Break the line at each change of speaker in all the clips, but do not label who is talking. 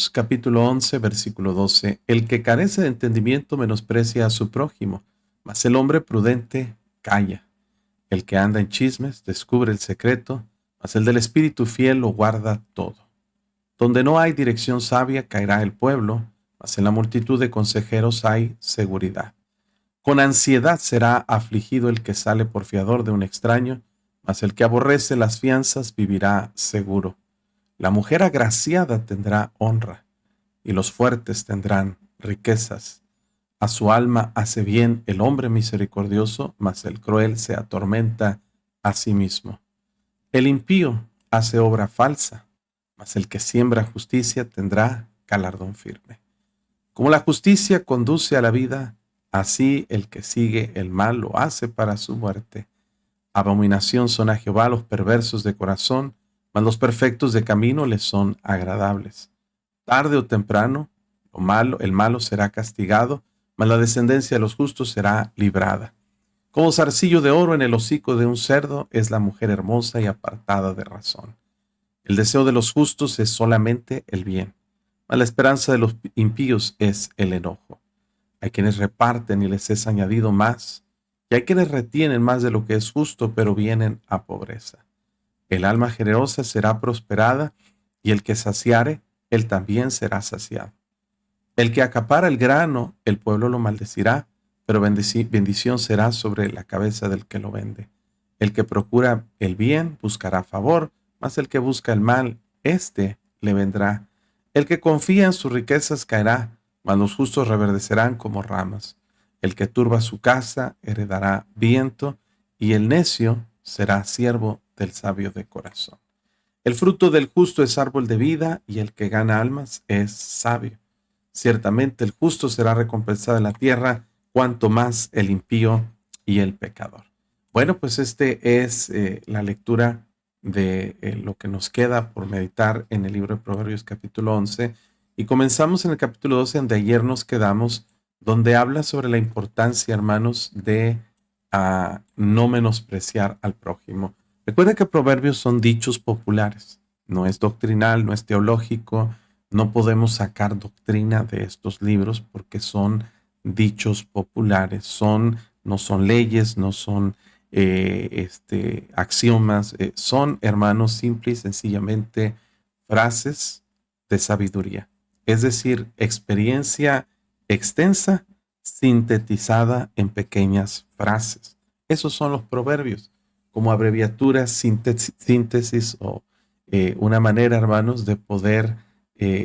Capítulo 11, versículo 12. El que carece de entendimiento menosprecia a su prójimo, mas el hombre prudente calla. El que anda en chismes descubre el secreto, mas el del espíritu fiel lo guarda todo. Donde no hay dirección sabia caerá el pueblo, mas en la multitud de consejeros hay seguridad. Con ansiedad será afligido el que sale por fiador de un extraño, mas el que aborrece las fianzas vivirá seguro. La mujer agraciada tendrá honra, y los fuertes tendrán riquezas. A su alma hace bien el hombre misericordioso, mas el cruel se atormenta a sí mismo. El impío hace obra falsa, mas el que siembra justicia tendrá galardón firme. Como la justicia conduce a la vida, así el que sigue el mal lo hace para su muerte. Abominación son a Jehová los perversos de corazón, mas los perfectos de camino les son agradables. Tarde o temprano, el malo será castigado, mas la descendencia de los justos será librada. Como zarcillo de oro en el hocico de un cerdo es la mujer hermosa y apartada de razón. El deseo de los justos es solamente el bien, mas la esperanza de los impíos es el enojo. Hay quienes reparten y les es añadido más, y hay quienes retienen más de lo que es justo, pero vienen a pobreza. El alma generosa será prosperada, y el que saciare, él también será saciado. El que acapara el grano, el pueblo lo maldecirá, pero bendición será sobre la cabeza del que lo vende. El que procura el bien buscará favor, mas el que busca el mal, éste le vendrá. El que confía en sus riquezas caerá, mas los justos reverdecerán como ramas. El que turba su casa heredará viento, y el necio será siervo del sabio de corazón. El fruto del justo es árbol de vida, y el que gana almas es sabio. Ciertamente el justo será recompensado en la tierra, cuanto más el impío y el pecador. Bueno, pues este es la lectura de lo que nos queda por meditar en el libro de Proverbios capítulo 11. Y comenzamos en el capítulo 12, donde ayer nos quedamos, donde habla sobre la importancia, hermanos, de no menospreciar al prójimo. Recuerden que Proverbios son dichos populares, no es doctrinal, no es teológico. No podemos sacar doctrina de estos libros porque son dichos populares, no son leyes, no son axiomas, son, hermanos, simple y sencillamente frases de sabiduría. Es decir, experiencia extensa sintetizada en pequeñas frases. Esos son los proverbios, como abreviaturas, síntesis o una manera, hermanos, de poder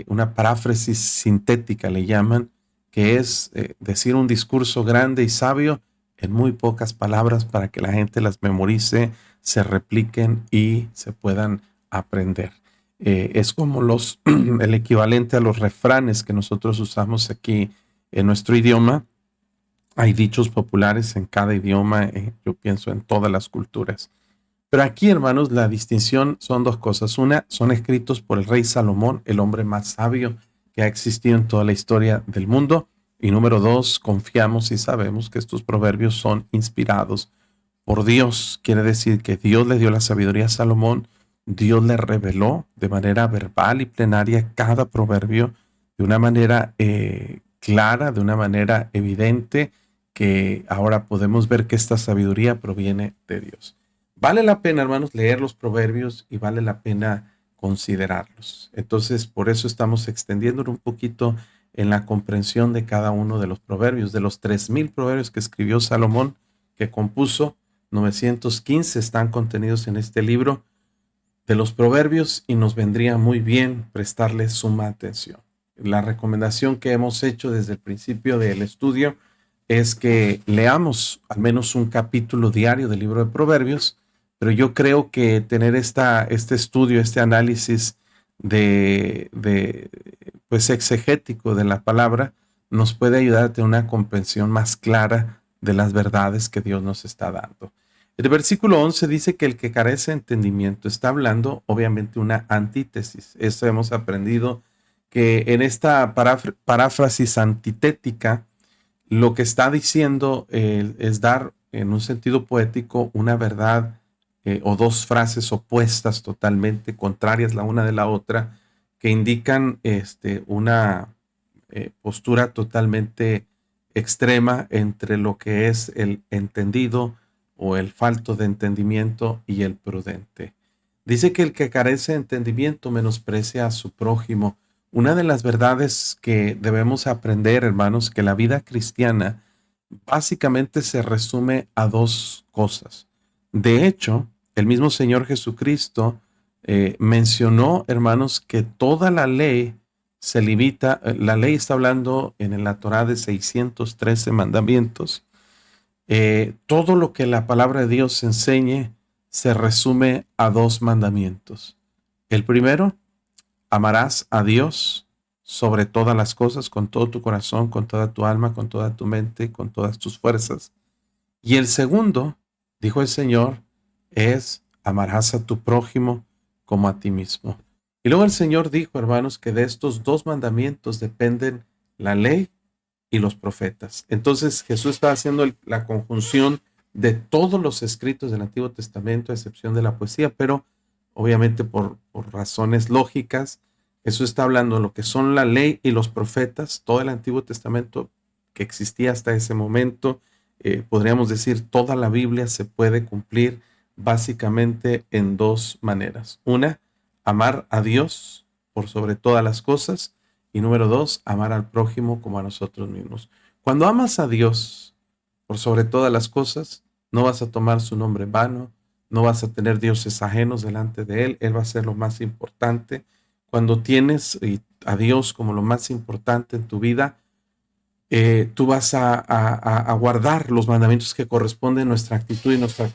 una paráfrasis sintética le llaman, que es decir un discurso grande y sabio en muy pocas palabras para que la gente las memorice, se repliquen y se puedan aprender. Es como el equivalente a los refranes que nosotros usamos aquí en nuestro idioma. Hay dichos populares en cada idioma, yo pienso en todas las culturas. Pero aquí, hermanos, la distinción son dos cosas. Una, son escritos por el rey Salomón, el hombre más sabio que ha existido en toda la historia del mundo. Y número dos, confiamos y sabemos que estos proverbios son inspirados por Dios. Quiere decir que Dios le dio la sabiduría a Salomón, Dios le reveló de manera verbal y plenaria cada proverbio de una manera clara, de una manera evidente, que ahora podemos ver que esta sabiduría proviene de Dios. Vale la pena, hermanos, leer los proverbios y vale la pena considerarlos. Entonces, por eso estamos extendiéndolo un poquito en la comprensión de cada uno de los proverbios. De los 3000 proverbios que escribió Salomón, que compuso, 915 están contenidos en este libro de los proverbios y nos vendría muy bien prestarle suma atención. La recomendación que hemos hecho desde el principio del estudio es que leamos al menos un capítulo diario del libro de Proverbios, pero yo creo que tener este estudio, este análisis pues exegético de la palabra nos puede ayudar a tener una comprensión más clara de las verdades que Dios nos está dando. El versículo 11 dice que el que carece de entendimiento está hablando obviamente una antítesis. Eso hemos aprendido, que en esta paráfrasis antitética lo que está diciendo es dar en un sentido poético una verdad o dos frases opuestas totalmente contrarias la una de la otra, que indican una postura totalmente extrema entre lo que es el entendido o el falto de entendimiento y el prudente. Dice que el que carece de entendimiento menosprecia a su prójimo. Una de las verdades que debemos aprender, hermanos, que la vida cristiana básicamente se resume a dos cosas. De hecho, el mismo Señor Jesucristo mencionó, hermanos, que toda la ley se limita, la ley está hablando en la Torá de 613 mandamientos. Todo lo que la palabra de Dios enseñe se resume a dos mandamientos. El primero, amarás a Dios sobre todas las cosas, con todo tu corazón, con toda tu alma, con toda tu mente, con todas tus fuerzas. Y el segundo, dijo el Señor, es amarás a tu prójimo como a ti mismo. Y luego el Señor dijo, hermanos, que de estos dos mandamientos dependen la ley y los profetas. Entonces Jesús está haciendo la conjunción de todos los escritos del Antiguo Testamento, a excepción de la poesía, pero obviamente por razones lógicas, Jesús está hablando de lo que son la ley y los profetas, todo el Antiguo Testamento que existía hasta ese momento. Podríamos decir, toda la Biblia se puede cumplir básicamente en dos maneras. Una, amar a Dios por sobre todas las cosas. Y número dos, amar al prójimo como a nosotros mismos. Cuando amas a Dios por sobre todas las cosas, no vas a tomar su nombre en vano, no vas a tener dioses ajenos delante de Él, Él va a ser lo más importante. Cuando tienes a Dios como lo más importante en tu vida, tú vas a guardar los mandamientos que corresponden a nuestra actitud y nuestra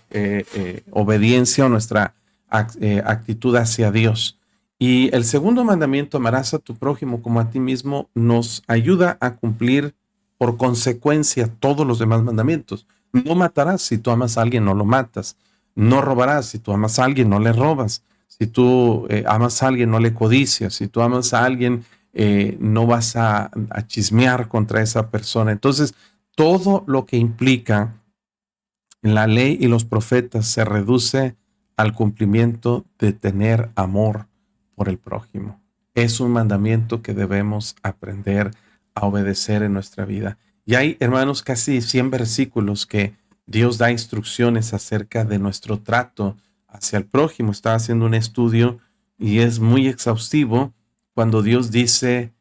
obediencia o nuestra actitud hacia Dios. Y el segundo mandamiento, amarás a tu prójimo como a ti mismo, nos ayuda a cumplir por consecuencia todos los demás mandamientos. No matarás, si tú amas a alguien, no lo matas. No robarás, si tú amas a alguien, no le robas. Si tú amas a alguien, no le codicias. Si tú amas a alguien, no vas a chismear contra esa persona. Entonces, todo lo que implica la ley y los profetas se reduce al cumplimiento de tener amor por el prójimo. Es un mandamiento que debemos aprender a obedecer en nuestra vida. Y hay, hermanos, casi 100 versículos que Dios da instrucciones acerca de nuestro trato hacia el prójimo. Estaba haciendo un estudio y es muy exhaustivo cuando Dios dice,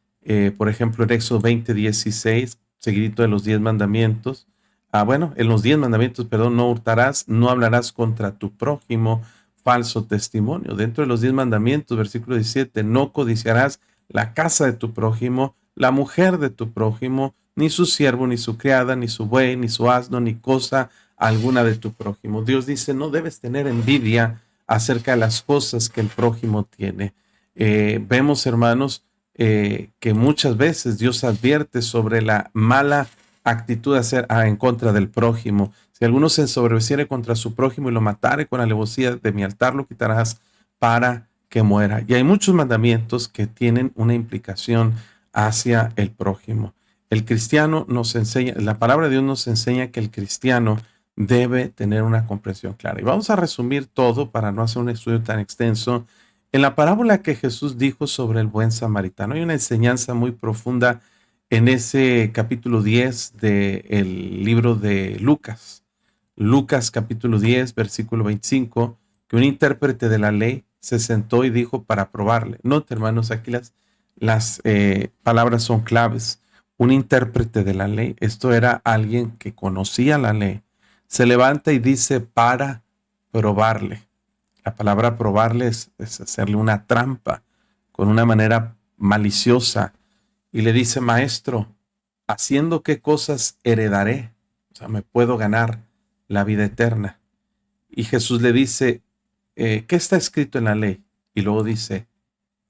por ejemplo, en Éxodo 20:16, seguidito de los 10 mandamientos, en los 10 mandamientos, perdón, no hurtarás, no hablarás contra tu prójimo falso testimonio. Dentro de los 10 mandamientos, versículo 17, no codiciarás la casa de tu prójimo, la mujer de tu prójimo, ni su siervo, ni su criada, ni su buey, ni su asno, ni cosa alguna de tu prójimo. Dios dice, no debes tener envidia acerca de las cosas que el prójimo tiene. Vemos, hermanos, que muchas veces Dios advierte sobre la mala actitud de hacer en contra del prójimo. Si alguno se ensoberbeciere contra su prójimo y lo matare con alevosía de mi altar, lo quitarás para que muera. Y hay muchos mandamientos que tienen una implicación hacia el prójimo. El cristiano nos enseña, la palabra de Dios nos enseña que el cristiano debe tener una comprensión clara. Y vamos a resumir todo para no hacer un estudio tan extenso. En la parábola que Jesús dijo sobre el buen samaritano, hay una enseñanza muy profunda en ese capítulo 10 del libro de Lucas. Lucas capítulo 10, versículo 25, que un intérprete de la ley se sentó y dijo para probarle. Note, hermanos, aquí las palabras son claves. Un intérprete de la ley, esto era alguien que conocía la ley, se levanta y dice para probarle. La palabra probarle es hacerle una trampa con una manera maliciosa. Y le dice, maestro, ¿haciendo qué cosas heredaré? O sea, me puedo ganar la vida eterna. Y Jesús le dice, ¿qué está escrito en la ley? Y luego dice,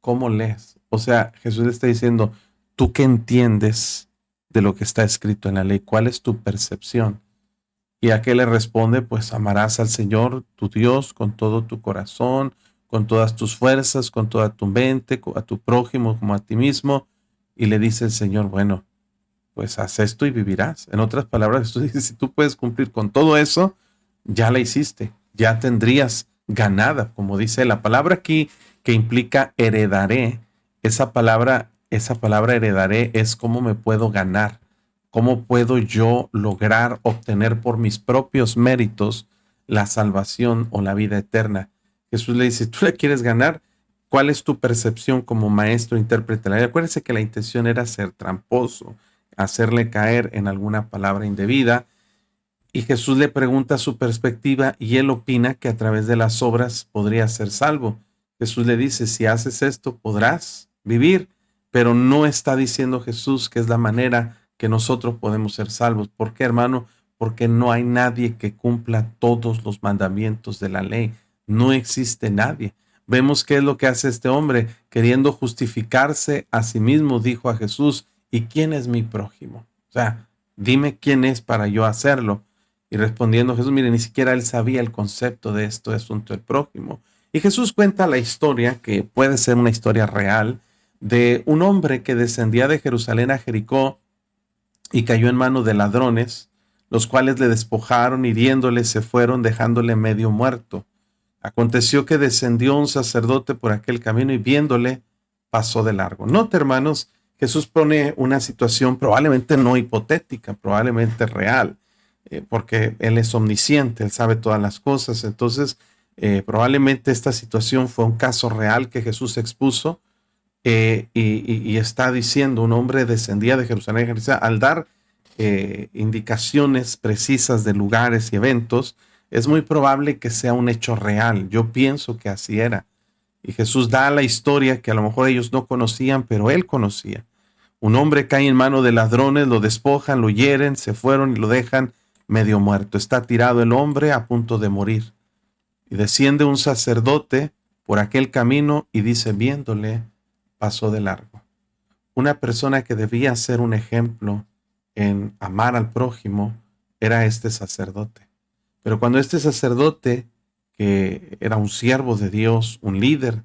¿cómo lees? O sea, Jesús le está diciendo, ¿tú qué entiendes de lo que está escrito en la ley? ¿Cuál es tu percepción? Y aquel le responde, pues amarás al Señor, tu Dios, con todo tu corazón, con todas tus fuerzas, con toda tu mente, a tu prójimo como a ti mismo. Y le dice el Señor, bueno, pues haz esto y vivirás. En otras palabras, tú dices, si tú puedes cumplir con todo eso, ya la hiciste, ya tendrías ganada, como dice la palabra aquí, que implica heredaré, esa palabra heredaré es cómo me puedo ganar, cómo puedo yo lograr obtener por mis propios méritos la salvación o la vida eterna. Jesús le dice, ¿tú la quieres ganar? ¿Cuál es tu percepción como maestro intérprete de la ley? Acuérdense que la intención era ser tramposo, hacerle caer en alguna palabra indebida. Y Jesús le pregunta su perspectiva y él opina que a través de las obras podría ser salvo. Jesús le dice, si haces esto podrás vivir, pero no está diciendo Jesús que es la manera que nosotros podemos ser salvos. ¿Por qué, hermano? Porque no hay nadie que cumpla todos los mandamientos de la ley. No existe nadie. Vemos qué es lo que hace este hombre, queriendo justificarse a sí mismo, dijo a Jesús, ¿y quién es mi prójimo? O sea, dime quién es para yo hacerlo. Y respondiendo Jesús, mire, ni siquiera él sabía el concepto de esto, asunto del prójimo. Y Jesús cuenta la historia, que puede ser una historia real, de un hombre que descendía de Jerusalén a Jericó y cayó en manos de ladrones, los cuales le despojaron, hiriéndole, se fueron, dejándole medio muerto. Aconteció que descendió un sacerdote por aquel camino y viéndole, pasó de largo. Note, hermanos, Jesús pone una situación probablemente no hipotética, probablemente real, porque Él es omnisciente, Él sabe todas las cosas. Entonces, probablemente esta situación fue un caso real que Jesús expuso, y está diciendo, un hombre descendía de Jerusalén, al dar indicaciones precisas de lugares y eventos, es muy probable que sea un hecho real. Yo pienso que así era. Y Jesús da la historia que a lo mejor ellos no conocían, pero él conocía. Un hombre cae en mano de ladrones, lo despojan, lo hieren, se fueron y lo dejan medio muerto. Está tirado el hombre a punto de morir. Y desciende un sacerdote por aquel camino y dice, viéndole, pasó de largo. Una persona que debía ser un ejemplo en amar al prójimo era este sacerdote. Pero cuando este sacerdote, que era un siervo de Dios, un líder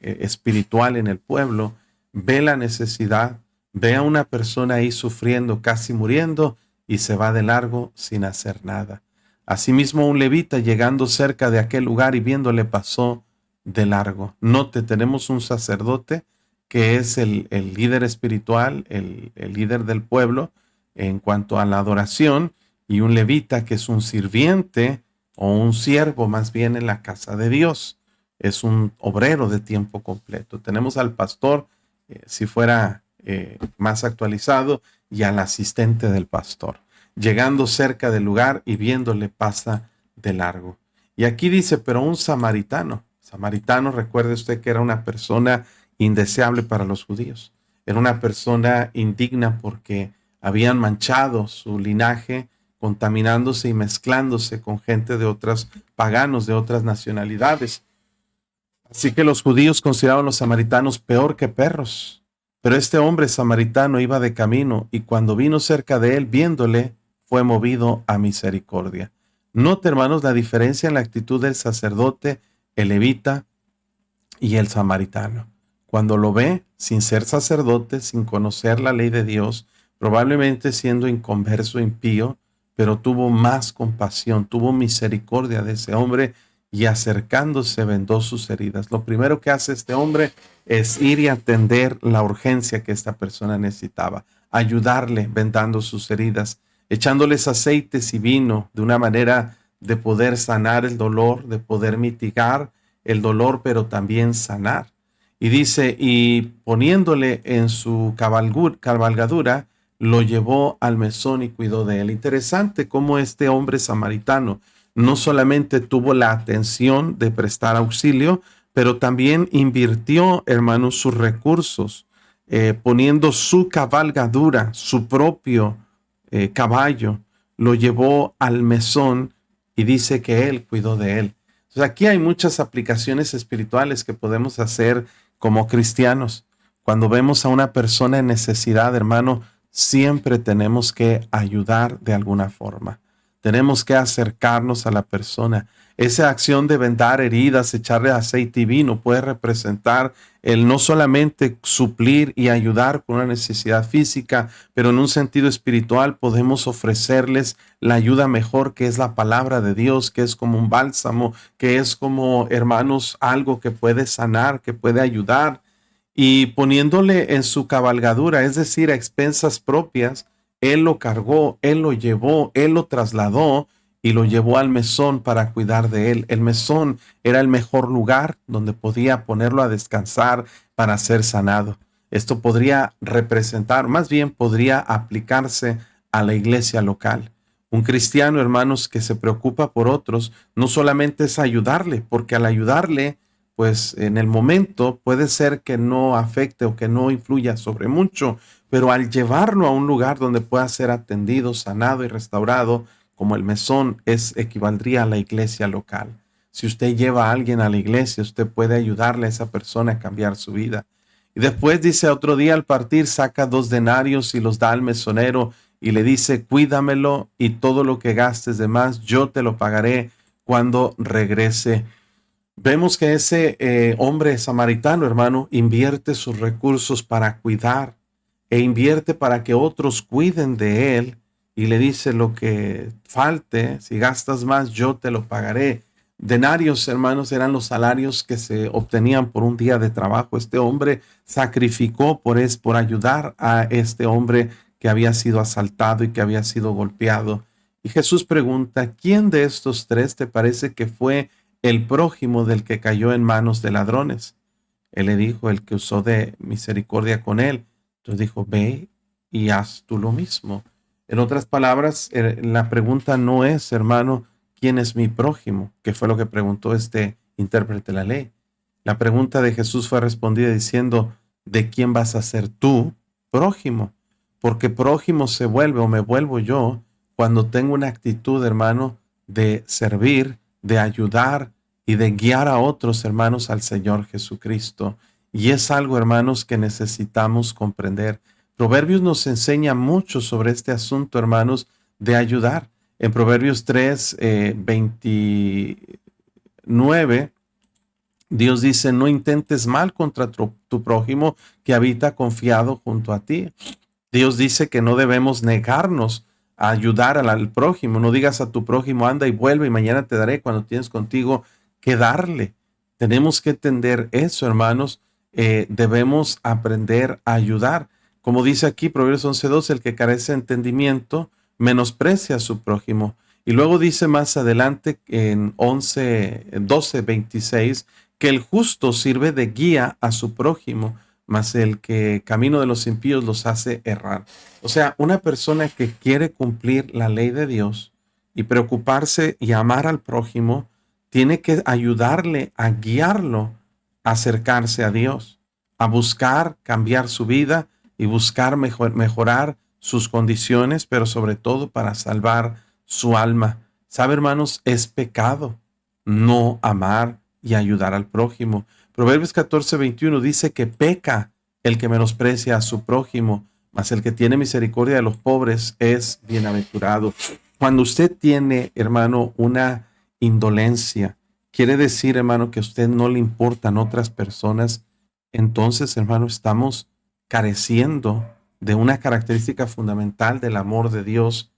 espiritual en el pueblo, ve la necesidad, ve a una persona ahí sufriendo, casi muriendo, y se va de largo sin hacer nada. Asimismo, un levita llegando cerca de aquel lugar y viéndole pasó de largo. Note, tenemos un sacerdote que es el líder espiritual, el líder del pueblo en cuanto a la adoración, y un levita que es un sirviente o un siervo más bien en la casa de Dios. Es un obrero de tiempo completo. Tenemos al pastor, si fuera más actualizado, y al asistente del pastor, llegando cerca del lugar y viéndole pasa de largo. Y aquí dice, pero un samaritano. Samaritano, recuerde usted que era una persona indeseable para los judíos. Era una persona indigna porque habían manchado su linaje, contaminándose y mezclándose con gente de otros paganos, de otras nacionalidades. Así que los judíos consideraban a los samaritanos peor que perros. Pero este hombre samaritano iba de camino y cuando vino cerca de él, viéndole, fue movido a misericordia. Note, hermanos, la diferencia en la actitud del sacerdote, el levita y el samaritano. Cuando lo ve, sin ser sacerdote, sin conocer la ley de Dios, probablemente siendo inconverso, impío, pero tuvo más compasión, tuvo misericordia de ese hombre y acercándose vendó sus heridas. Lo primero que hace este hombre es ir y atender la urgencia que esta persona necesitaba, ayudarle vendando sus heridas, echándoles aceites y vino de una manera de poder sanar el dolor, de poder mitigar el dolor, pero también sanar. Y dice, y poniéndole en su cabalgadura, lo llevó al mesón y cuidó de él. Interesante cómo este hombre samaritano no solamente tuvo la atención de prestar auxilio, pero también invirtió, hermanos, sus recursos, poniendo su cabalgadura, su propio caballo, lo llevó al mesón y dice que él cuidó de él. Entonces aquí hay muchas aplicaciones espirituales que podemos hacer como cristianos. Cuando vemos a una persona en necesidad, hermano, siempre tenemos que ayudar de alguna forma. Tenemos que acercarnos a la persona. Esa acción de vendar heridas, echarle aceite y vino puede representar el no solamente suplir y ayudar con una necesidad física, pero en un sentido espiritual podemos ofrecerles la ayuda mejor, que es la palabra de Dios, que es como un bálsamo, que es como, hermanos, algo que puede sanar, que puede ayudar. y poniéndole en su cabalgadura, es decir, a expensas propias, él lo cargó, él lo llevó, él lo trasladó y lo llevó al mesón para cuidar de él. El mesón era el mejor lugar donde podía ponerlo a descansar para ser sanado. Esto podría representar, más bien podría aplicarse a la iglesia local. Un cristiano, hermanos, que se preocupa por otros, no solamente es ayudarle, porque al ayudarle, pues en el momento puede ser que no afecte o que no influya sobre mucho, pero al llevarlo a un lugar donde pueda ser atendido, sanado y restaurado, como el mesón, equivaldría a la iglesia local. Si usted lleva a alguien a la iglesia, usted puede ayudarle a esa persona a cambiar su vida. Y después dice, otro día al partir saca 2 denarios y los da al mesonero y le dice, cuídamelo y todo lo que gastes de más, yo te lo pagaré cuando regrese. Vemos que ese hombre samaritano, hermano, invierte sus recursos para cuidar e invierte para que otros cuiden de él y le dice lo que falte, si gastas más, yo te lo pagaré. Denarios, hermanos, eran los salarios que se obtenían por un día de trabajo. Este hombre sacrificó por ayudar a este hombre que había sido asaltado y que había sido golpeado. Y Jesús pregunta, ¿quién de estos tres te parece que fue el prójimo del que cayó en manos de ladrones? Él le dijo, el que usó de misericordia con él. Entonces dijo, ve y haz tú lo mismo. En otras palabras, la pregunta no es, hermano, ¿quién es mi prójimo? Que fue lo que preguntó este intérprete de la ley. La pregunta de Jesús fue respondida diciendo, ¿de quién vas a ser tú prójimo? Porque prójimo se vuelve o me vuelvo yo cuando tengo una actitud, hermano, de servir, de ayudar y de guiar a otros hermanos al Señor Jesucristo. Y es algo, hermanos, que necesitamos comprender. Proverbios nos enseña mucho sobre este asunto, hermanos, de ayudar. En Proverbios 3, 29, Dios dice, no intentes mal contra tu prójimo que habita confiado junto a ti. Dios dice que no debemos negarnos a ayudar al prójimo. No digas a tu prójimo, anda y vuelve y mañana te daré cuando tienes contigo que darle. Tenemos que entender eso, hermanos. Debemos aprender a ayudar. Como dice aquí Proverbios 11:2, el que carece de entendimiento menosprecia a su prójimo. Y luego dice más adelante en 12:26 que el justo sirve de guía a su prójimo, mas el que camino de los impíos los hace errar. O sea, una persona que quiere cumplir la ley de Dios y preocuparse y amar al prójimo, tiene que ayudarle a guiarlo a acercarse a Dios, a buscar cambiar su vida y buscar mejorar sus condiciones, pero sobre todo para salvar su alma. ¿Sabe, hermanos? Es pecado no amar y ayudar al prójimo. Proverbios 14:21 dice que peca el que menosprecia a su prójimo, mas el que tiene misericordia de los pobres es bienaventurado. Cuando usted tiene, hermano, una indolencia, quiere decir, hermano, que a usted no le importan otras personas, entonces, hermano, estamos careciendo de una característica fundamental del amor de Dios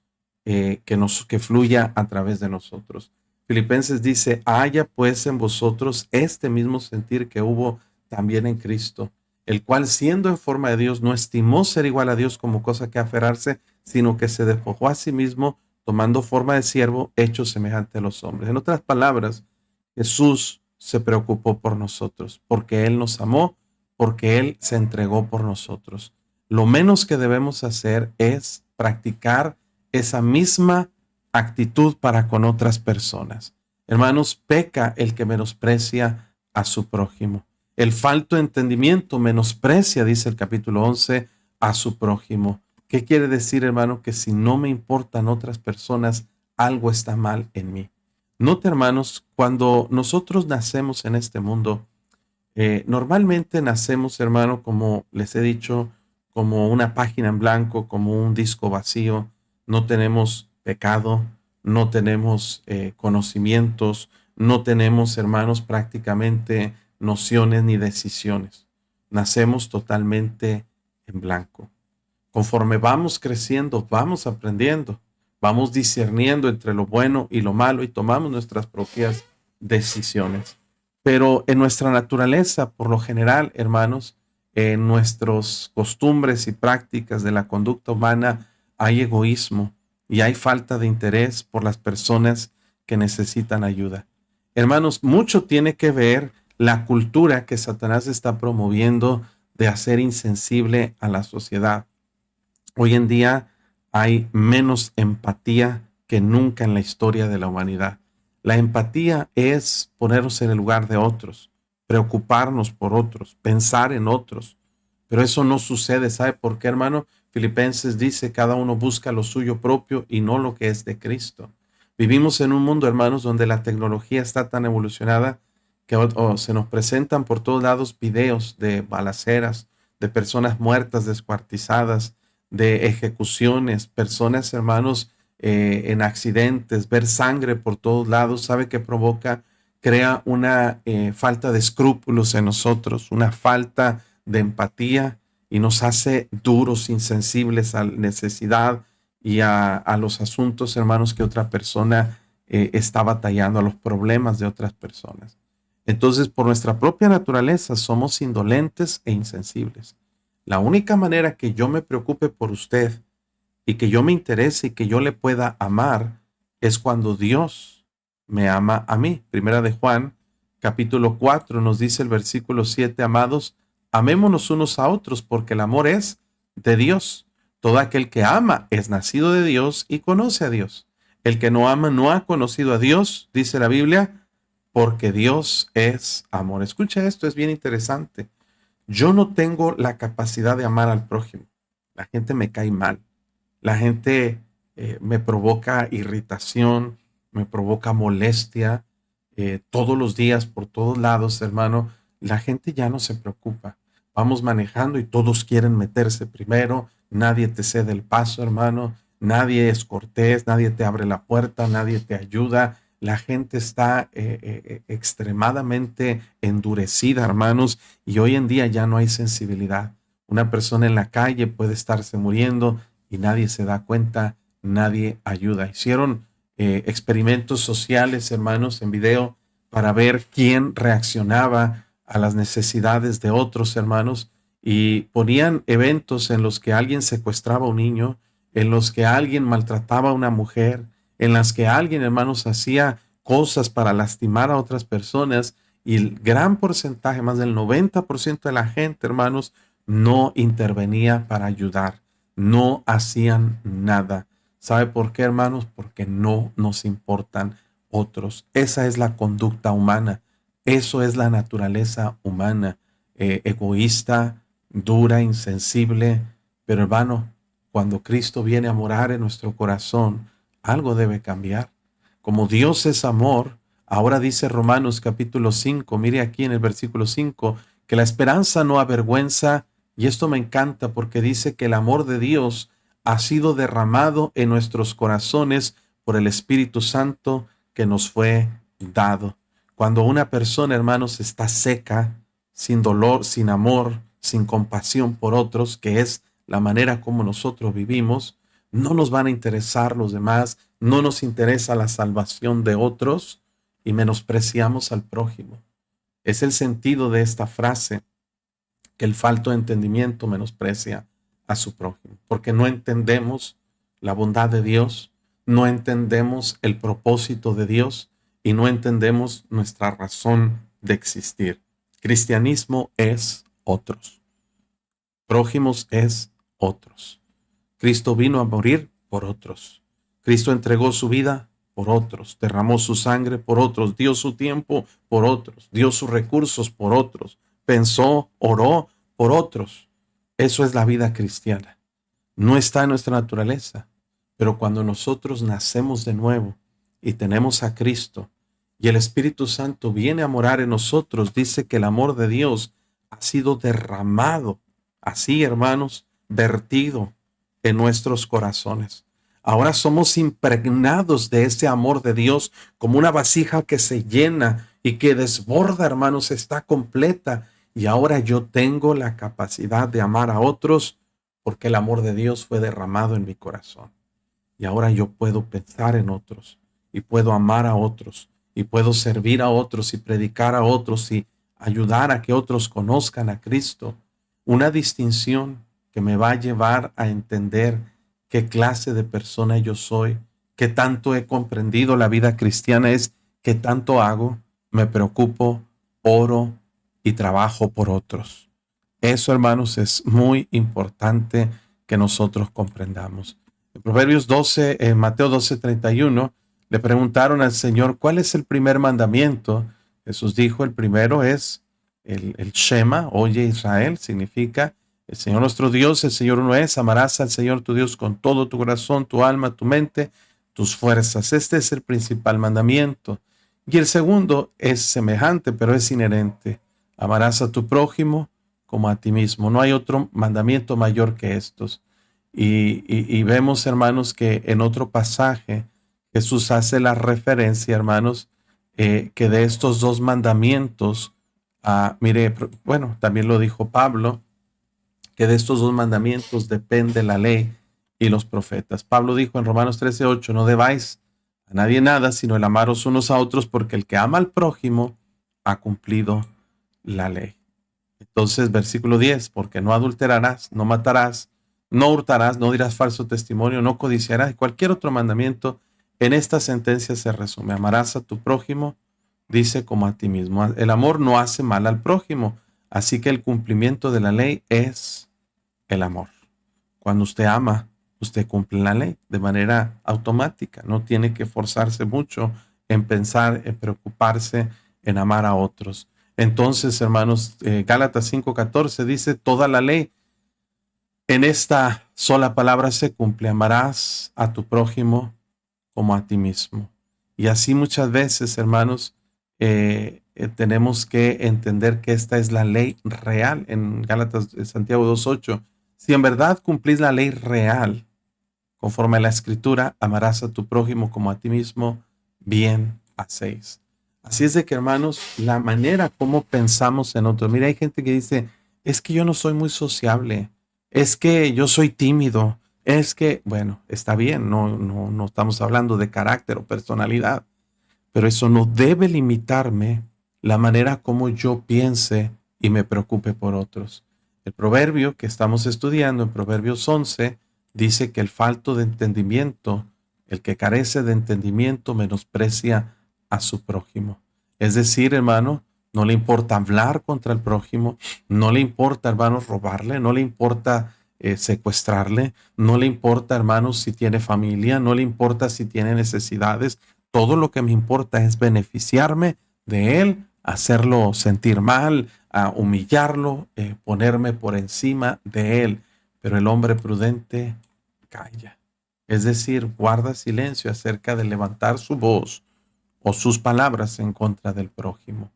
que fluya a través de nosotros. Filipenses dice, haya pues en vosotros este mismo sentir que hubo también en Cristo, el cual siendo en forma de Dios no estimó ser igual a Dios como cosa que aferrarse, sino que se despojó a sí mismo, tomando forma de siervo, hecho semejante a los hombres. En otras palabras, Jesús se preocupó por nosotros, porque Él nos amó, porque Él se entregó por nosotros. Lo menos que debemos hacer es practicar esa misma actitud para con otras personas. Hermanos, peca el que menosprecia a su prójimo. El falto de entendimiento menosprecia, dice el capítulo 11, a su prójimo. ¿Qué quiere decir, hermano? Que si no me importan otras personas, algo está mal en mí. Note, hermanos, cuando nosotros nacemos en este mundo, normalmente nacemos, hermano, como les he dicho, como una página en blanco, como un disco vacío. No tenemos pecado, no tenemos conocimientos, no tenemos, hermanos, prácticamente nociones ni decisiones. Nacemos totalmente en blanco. Conforme vamos creciendo, vamos aprendiendo, vamos discerniendo entre lo bueno y lo malo y tomamos nuestras propias decisiones. Pero en nuestra naturaleza, por lo general, hermanos, en nuestras costumbres y prácticas de la conducta humana hay egoísmo y hay falta de interés por las personas que necesitan ayuda. Hermanos, mucho tiene que ver la cultura que Satanás está promoviendo de hacer insensible a la sociedad. Hoy en día hay menos empatía que nunca en la historia de la humanidad. La empatía es ponernos en el lugar de otros, preocuparnos por otros, pensar en otros. Pero eso no sucede. ¿Sabe por qué, hermano? Filipenses dice, cada uno busca lo suyo propio y no lo que es de Cristo. Vivimos en un mundo, hermanos, donde la tecnología está tan evolucionada que se nos presentan por todos lados videos de balaceras, de personas muertas, descuartizadas, de ejecuciones, personas, hermanos, en accidentes, ver sangre por todos lados. ¿Sabe qué provoca? Crea una falta de escrúpulos en nosotros, una falta de empatía y nos hace duros, insensibles a la necesidad y a los asuntos, hermanos, que otra persona está batallando, a los problemas de otras personas. Entonces, por nuestra propia naturaleza, somos indolentes e insensibles. La única manera que yo me preocupe por usted y que yo me interese y que yo le pueda amar es cuando Dios me ama a mí. Primera de Juan, capítulo 4, nos dice el versículo 7, amados, amémonos unos a otros porque el amor es de Dios. Todo aquel que ama es nacido de Dios y conoce a Dios. El que no ama no ha conocido a Dios, dice la Biblia, porque Dios es amor. Escucha esto, es bien interesante. Yo no tengo la capacidad de amar al prójimo. La gente me cae mal. La gente me provoca irritación, me provoca molestia. Todos los días, por todos lados, hermano, la gente ya no se preocupa. Vamos manejando y todos quieren meterse primero. Nadie te cede el paso, hermano. Nadie es cortés, nadie te abre la puerta, nadie te ayuda. La gente está extremadamente endurecida, hermanos, y hoy en día ya no hay sensibilidad. Una persona en la calle puede estarse muriendo y nadie se da cuenta, nadie ayuda. Hicieron experimentos sociales, hermanos, en video para ver quién reaccionaba a las necesidades de otros hermanos y ponían eventos en los que alguien secuestraba a un niño, en los que alguien maltrataba a una mujer, en las que alguien, hermanos, hacía cosas para lastimar a otras personas y el gran porcentaje, más del 90% de la gente, hermanos, no intervenía para ayudar, no hacían nada. ¿Sabe por qué, hermanos? Porque no nos importan otros. Esa es la conducta humana, eso es la naturaleza humana, egoísta, dura, insensible, pero hermano, cuando Cristo viene a morar en nuestro corazón, algo debe cambiar. Como Dios es amor, ahora dice Romanos capítulo 5, mire aquí en el versículo 5, que la esperanza no avergüenza, y esto me encanta porque dice que el amor de Dios ha sido derramado en nuestros corazones por el Espíritu Santo que nos fue dado. Cuando una persona, hermanos, está seca, sin dolor, sin amor, sin compasión por otros, que es la manera como nosotros vivimos, no nos van a interesar los demás, no nos interesa la salvación de otros y menospreciamos al prójimo. Es el sentido de esta frase, que el falto de entendimiento menosprecia a su prójimo, porque no entendemos la bondad de Dios, no entendemos el propósito de Dios y no entendemos nuestra razón de existir. Cristianismo es otros, prójimos es otros. Cristo vino a morir por otros. Cristo entregó su vida por otros, derramó su sangre por otros, dio su tiempo por otros, dio sus recursos por otros, pensó, oró por otros. Eso es la vida cristiana. No está en nuestra naturaleza, pero cuando nosotros nacemos de nuevo y tenemos a Cristo y el Espíritu Santo viene a morar en nosotros, dice que el amor de Dios ha sido derramado, así hermanos, vertido en nuestros corazones. Ahora somos impregnados de ese amor de Dios como una vasija que se llena y que desborda, hermanos, está completa. Y ahora yo tengo la capacidad de amar a otros porque el amor de Dios fue derramado en mi corazón. Y ahora yo puedo pensar en otros y puedo amar a otros y puedo servir a otros y predicar a otros y ayudar a que otros conozcan a Cristo. una distinción que me va a llevar a entender qué clase de persona yo soy, qué tanto he comprendido la vida cristiana, es qué tanto hago, me preocupo, oro y trabajo por otros. Eso, hermanos, es muy importante que nosotros comprendamos. En Proverbios 12, en Mateo 12:31, le preguntaron al Señor, ¿cuál es el primer mandamiento? Jesús dijo, el primero es el Shema, oye Israel, significa el Señor nuestro Dios, el Señor uno es, amarás al Señor tu Dios con todo tu corazón, tu alma, tu mente, tus fuerzas. Este es el principal mandamiento. Y el segundo es semejante, pero es inherente. Amarás a tu prójimo como a ti mismo. No hay otro mandamiento mayor que estos. Y vemos, hermanos, que en otro pasaje Jesús hace la referencia, hermanos, que de estos dos mandamientos, mire, bueno, también lo dijo Pablo, que de estos dos mandamientos depende la ley y los profetas. Pablo dijo en Romanos 13:8, no debáis a nadie nada, sino el amaros unos a otros, porque el que ama al prójimo ha cumplido la ley. Entonces, versículo 10, porque no adulterarás, no matarás, no hurtarás, no dirás falso testimonio, no codiciarás, y cualquier otro mandamiento, en esta sentencia se resume, amarás a tu prójimo, dice, como a ti mismo. El amor no hace mal al prójimo, así que el cumplimiento de la ley es el amor. Cuando usted ama, usted cumple la ley de manera automática, no tiene que forzarse mucho en pensar, en preocuparse, en amar a otros. Entonces, hermanos, Gálatas 5:14 dice, toda la ley en esta sola palabra se cumple, amarás a tu prójimo como a ti mismo. Y así muchas veces, hermanos, tenemos que entender que esta es la ley real en Gálatas, Santiago 2:8. Si en verdad cumplís la ley real, conforme a la escritura, amarás a tu prójimo como a ti mismo, bien hacéis. Así es de que, hermanos, la manera como pensamos en otros. Mira, hay gente que dice, es que yo no soy muy sociable, es que yo soy tímido, es que, bueno, está bien, no estamos hablando de carácter o personalidad, pero eso no debe limitarme la manera como yo piense y me preocupe por otros. El proverbio que estamos estudiando, en Proverbios 11, dice que el falto de entendimiento, el que carece de entendimiento, menosprecia a su prójimo. Es decir, hermano, no le importa hablar contra el prójimo, no le importa, hermano, robarle, no le importa secuestrarle, no le importa, hermano, si tiene familia, no le importa si tiene necesidades. Todo lo que me importa es beneficiarme de él, hacerlo sentir mal, a humillarlo, ponerme por encima de él. Pero el hombre prudente calla. Es decir, guarda silencio acerca de levantar su voz o sus palabras en contra del prójimo.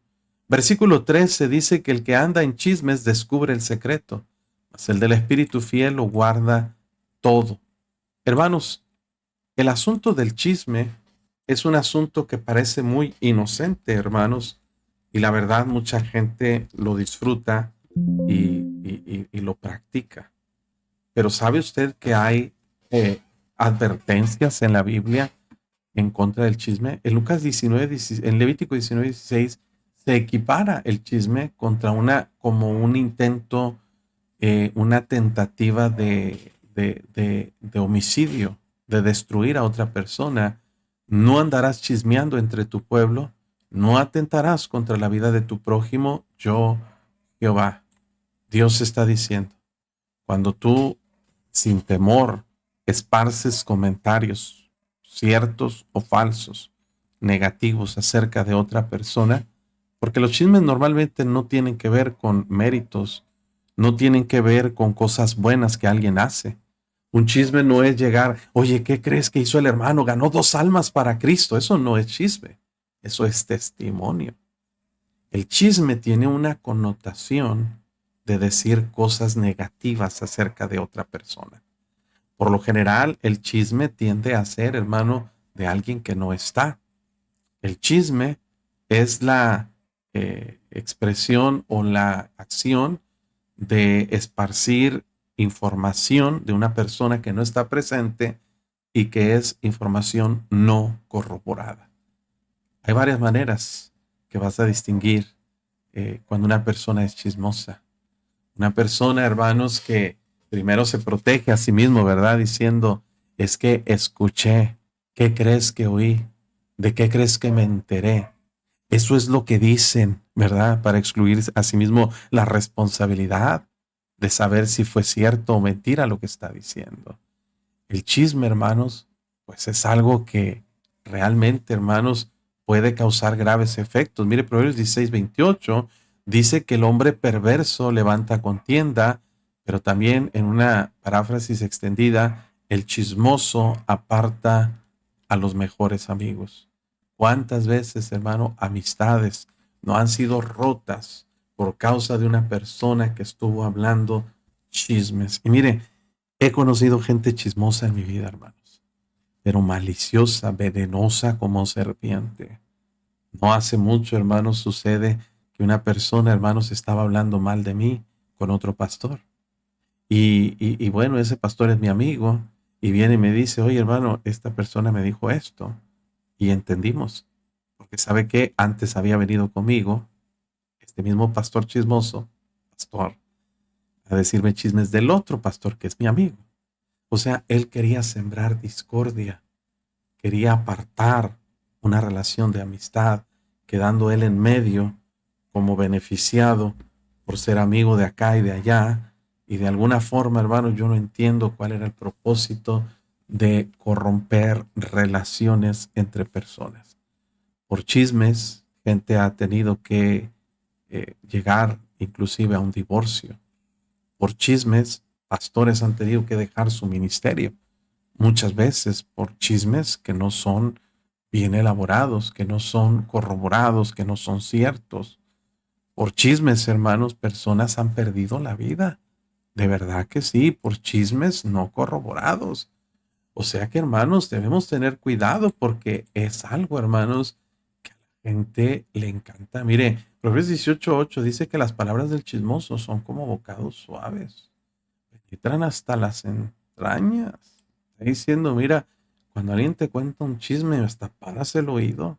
Versículo 13 dice que el que anda en chismes descubre el secreto, mas el del espíritu fiel lo guarda todo. Hermanos, el asunto del chisme es un asunto que parece muy inocente, hermanos, y la verdad mucha gente lo disfruta y lo practica. Pero ¿sabe usted que hay advertencias en la Biblia en contra del chisme? En Lucas 19, en Levítico 19:16 se equipara el chisme contra como un intento, una tentativa de homicidio, de destruir a otra persona. No andarás chismeando entre tu pueblo, no atentarás contra la vida de tu prójimo, yo, Jehová. Dios está diciendo, cuando tú sin temor esparces comentarios ciertos o falsos, negativos acerca de otra persona, porque los chismes normalmente no tienen que ver con méritos, no tienen que ver con cosas buenas que alguien hace. Un chisme no es llegar, oye, ¿qué crees que hizo el hermano? Ganó 2 almas para Cristo. Eso no es chisme, eso es testimonio. El chisme tiene una connotación de decir cosas negativas acerca de otra persona. Por lo general, el chisme tiende a ser, hermano, de alguien que no está. El chisme es la expresión o la acción de esparcir información de una persona que no está presente y que es información no corroborada. Hay varias maneras que vas a distinguir cuando una persona es chismosa. Una persona, hermanos, que primero se protege a sí mismo, ¿verdad? Diciendo, es que escuché, ¿qué crees que oí? ¿De qué crees que me enteré? Eso es lo que dicen, ¿verdad? Para excluir a sí mismo la responsabilidad de saber si fue cierto o mentira lo que está diciendo. El chisme, hermanos, pues es algo que realmente, hermanos, puede causar graves efectos. Mire, Proverbios 16:28 dice que el hombre perverso levanta contienda, pero también en una paráfrasis extendida, el chismoso aparta a los mejores amigos. ¿Cuántas veces, hermano, amistades no han sido rotas por causa de una persona que estuvo hablando chismes? Y mire, he conocido gente chismosa en mi vida, hermanos, pero maliciosa, venenosa como serpiente. No hace mucho, hermanos, sucede que una persona, hermanos, estaba hablando mal de mí con otro pastor. Y bueno, ese pastor es mi amigo y viene y me dice, oye, hermano, esta persona me dijo esto. Y entendimos, porque sabe que antes había venido conmigo, este mismo pastor chismoso, pastor, a decirme chismes del otro pastor que es mi amigo. O sea, él quería sembrar discordia, quería apartar una relación de amistad, quedando él en medio como beneficiado por ser amigo de acá y de allá. Y de alguna forma, hermano, yo no entiendo cuál era el propósito de corromper relaciones entre personas. Por chismes, gente ha tenido que llegar inclusive a un divorcio. Por chismes, pastores han tenido que dejar su ministerio muchas veces por chismes que no son bien elaborados, que no son corroborados, que no son ciertos. Por chismes, hermanos, personas han perdido la vida. De verdad que sí, por chismes no corroborados. O sea que, hermanos, debemos tener cuidado porque es algo, hermanos, que a la gente le encanta. Mire, Proverbios 18:8 dice que las palabras del chismoso son como bocados suaves, penetran hasta las entrañas. Está diciendo, mira, cuando alguien te cuenta un chisme, hasta paras el oído.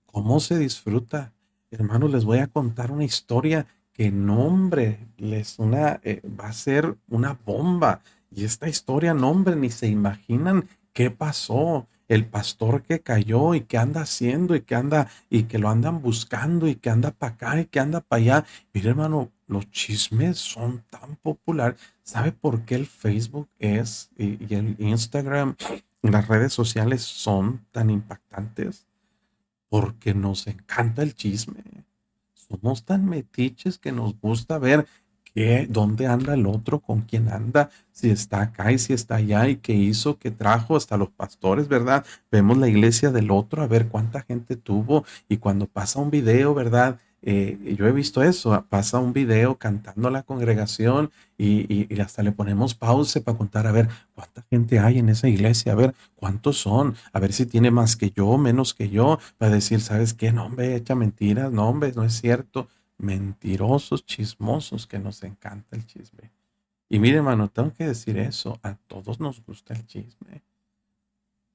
¿Cómo se disfruta? Hermanos, les voy a contar una historia que no, hombre, va a ser una bomba. Y esta historia, no, hombre, ni se imaginan qué pasó. El pastor que cayó y qué anda haciendo y qué anda y que lo andan buscando y que anda para acá y que anda para allá. Mire, hermano, los chismes son tan populares. ¿Sabe por qué el Facebook y el Instagram, las redes sociales son tan impactantes? Porque nos encanta el chisme. Somos tan metiches que nos gusta ver dónde anda el otro, con quién anda, si está acá y si está allá y qué hizo, qué trajo, hasta los pastores, ¿verdad? Vemos la iglesia del otro a ver cuánta gente tuvo y cuando pasa un video, ¿verdad? Yo he visto eso, pasa un video cantando a la congregación y hasta le ponemos pausa para contar a ver cuánta gente hay en esa iglesia, a ver cuántos son, a ver si tiene más que yo, menos que yo, para decir, ¿sabes qué? No, hombre, echa mentiras, no, hombre, no es cierto. Mentirosos, chismosos, que nos encanta el chisme. Y mire, hermano, tengo que decir eso, a todos nos gusta el chisme.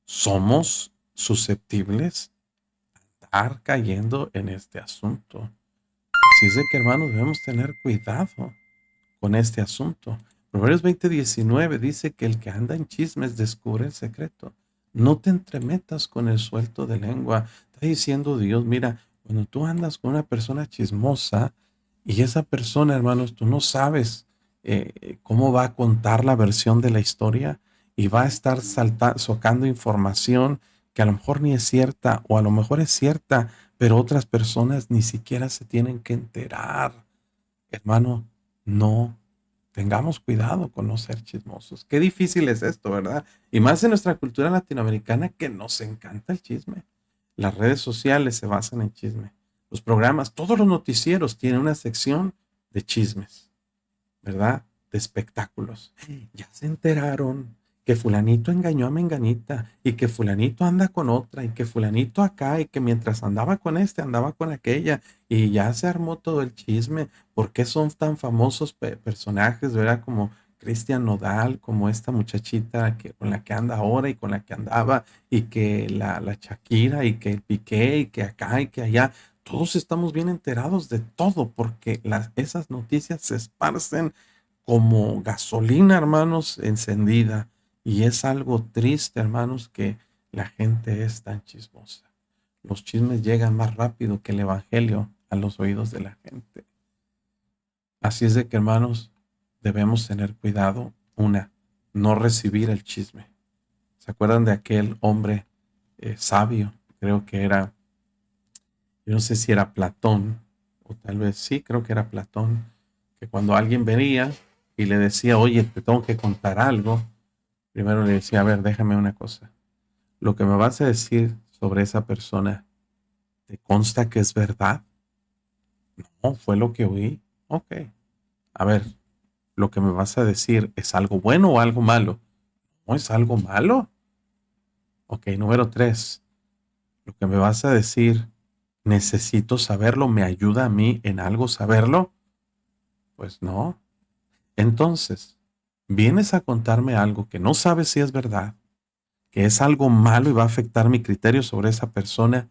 Somos susceptibles de estar cayendo en este asunto. Así es de que, hermanos, debemos tener cuidado con este asunto. Proverbios 20:19 dice que el que anda en chismes descubre el secreto. No te entremetas con el suelto de lengua. Está diciendo Dios, mira, cuando tú andas con una persona chismosa y esa persona, hermanos, tú no sabes cómo va a contar la versión de la historia y va a estar sacando información que a lo mejor ni es cierta o a lo mejor es cierta, pero otras personas ni siquiera se tienen que enterar. Hermano, no tengamos cuidado con no ser chismosos. Qué difícil es esto, ¿verdad? Y más en nuestra cultura latinoamericana que nos encanta el chisme. Las redes sociales se basan en chisme. Los programas, todos los noticieros tienen una sección de chismes, ¿verdad? De espectáculos. Ya se enteraron que fulanito engañó a menganita y que fulanito anda con otra y que fulanito acá y que mientras andaba con este andaba con aquella y ya se armó todo el chisme. ¿Por qué son tan famosos personajes, verdad? Como Cristian Nodal, como esta muchachita con la que anda ahora y con la que andaba y que la Shakira y que el Piqué y que acá y que allá. Todos estamos bien enterados de todo porque esas noticias se esparcen como gasolina, hermanos, encendida. Y es algo triste, hermanos, que la gente es tan chismosa. Los chismes llegan más rápido que el evangelio a los oídos de la gente. Así es de que, hermanos, debemos tener cuidado. Una, no recibir el chisme. ¿Se acuerdan de aquel hombre sabio? Creo que era, yo no sé si era Platón, o tal vez sí, creo que era Platón, que cuando alguien venía y le decía, oye, te tengo que contar algo, primero le decía, a ver, déjame una cosa. Lo que me vas a decir sobre esa persona, ¿te consta que es verdad? No, fue lo que oí. Ok. A ver, lo que me vas a decir, ¿es algo bueno o algo malo? No, es algo malo. Ok, número 3. Lo que me vas a decir, necesito saberlo, ¿me ayuda a mí en algo saberlo? Pues no. Entonces, vienes a contarme algo que no sabes si es verdad, que es algo malo y va a afectar mi criterio sobre esa persona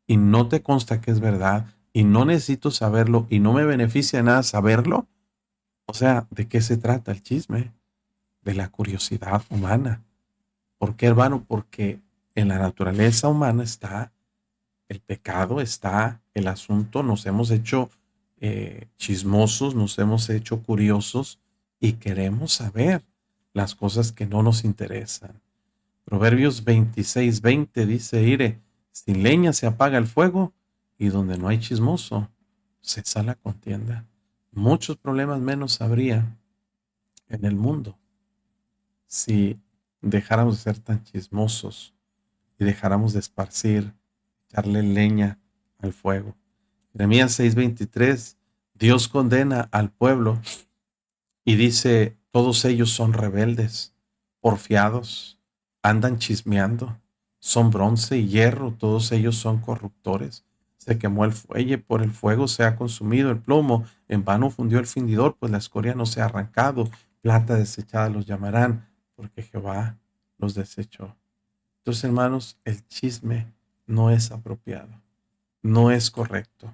y no te consta que es verdad y no necesito saberlo y no me beneficia nada saberlo. O sea, ¿de qué se trata el chisme? De la curiosidad humana. ¿Por qué, hermano? Porque en la naturaleza humana está el pecado, está el asunto, nos hemos hecho chismosos, nos hemos hecho curiosos y queremos saber las cosas que no nos interesan. Proverbios 26:20 dice, Ire, sin leña se apaga el fuego y donde no hay chismoso, cesa la contienda. Muchos problemas menos habría en el mundo si dejáramos de ser tan chismosos y dejáramos de esparcir, echarle leña al fuego. Jeremías 6:23, Dios condena al pueblo y dice, todos ellos son rebeldes, porfiados, andan chismeando, son bronce y hierro, todos ellos son corruptores. Se quemó el fuelle, por el fuego se ha consumido el plomo, en vano fundió el fundidor, pues la escoria no se ha arrancado, plata desechada los llamarán, porque Jehová los desechó. Entonces, hermanos, el chisme no es apropiado, no es correcto.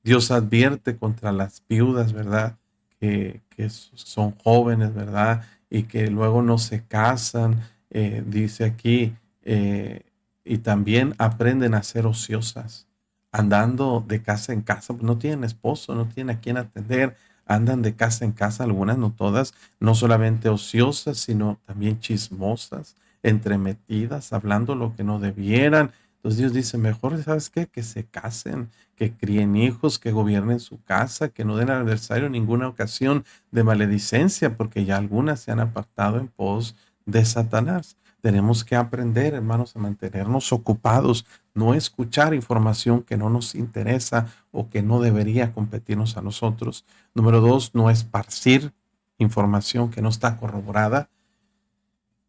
Dios advierte contra las viudas, ¿verdad? Que son jóvenes, ¿verdad? Y que luego no se casan, dice aquí, y también aprenden a ser ociosas, andando de casa en casa, pues no tienen esposo, no tienen a quién atender, andan de casa en casa, algunas, no todas, no solamente ociosas, sino también chismosas, entremetidas, hablando lo que no debieran. Entonces Dios dice, mejor, ¿sabes qué? Que se casen, que críen hijos, que gobiernen su casa, que no den al adversario ninguna ocasión de maledicencia, porque ya algunas se han apartado en pos de Satanás. Tenemos que aprender, hermanos, a mantenernos ocupados, no escuchar información que no nos interesa o que no debería competirnos a nosotros. Número 2, no esparcir información que no está corroborada.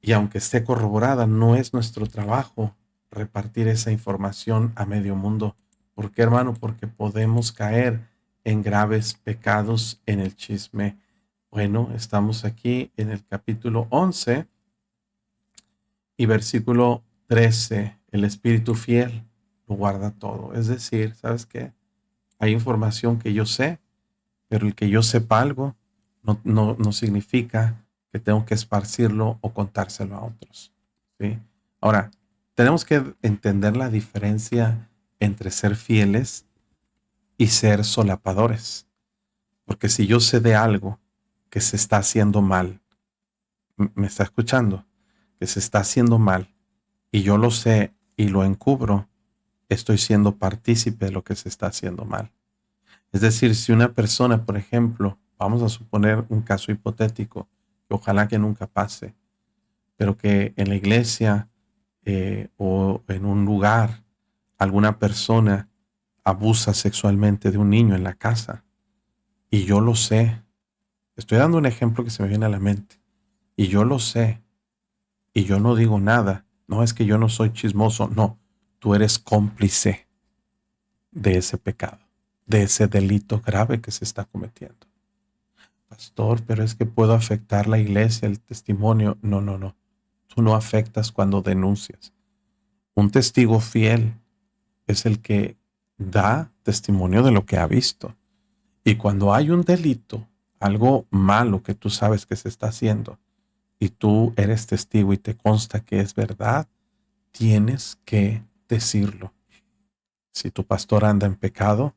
Y aunque esté corroborada, no es nuestro trabajo repartir esa información a medio mundo. ¿Por qué, hermano? Porque podemos caer en graves pecados en el chisme. Bueno, estamos aquí en el capítulo 11 y versículo 13. El Espíritu fiel lo guarda todo. Es decir, ¿sabes qué? Hay información que yo sé, pero el que yo sepa algo no significa que tengo que esparcirlo o contárselo a otros. ¿Sí? Ahora, tenemos que entender la diferencia entre ser fieles y ser solapadores. Porque si yo sé de algo que se está haciendo mal, me está escuchando, que se está haciendo mal, y yo lo sé y lo encubro, estoy siendo partícipe de lo que se está haciendo mal. Es decir, si una persona, por ejemplo, vamos a suponer un caso hipotético, que ojalá que nunca pase, pero que en la iglesia o en un lugar alguna persona abusa sexualmente de un niño en la casa y yo lo sé. Estoy dando un ejemplo que se me viene a la mente y yo lo sé y yo no digo nada. No es que yo no soy chismoso, no, tú eres cómplice de ese pecado, de ese delito grave que se está cometiendo. Pastor, pero es que puedo afectar la iglesia, el testimonio. No, no, no. Tú no afectas cuando denuncias. Un testigo fiel es el que da testimonio de lo que ha visto. Y cuando hay un delito, algo malo que tú sabes que se está haciendo y tú eres testigo y te consta que es verdad, tienes que decirlo. Si tu pastor anda en pecado,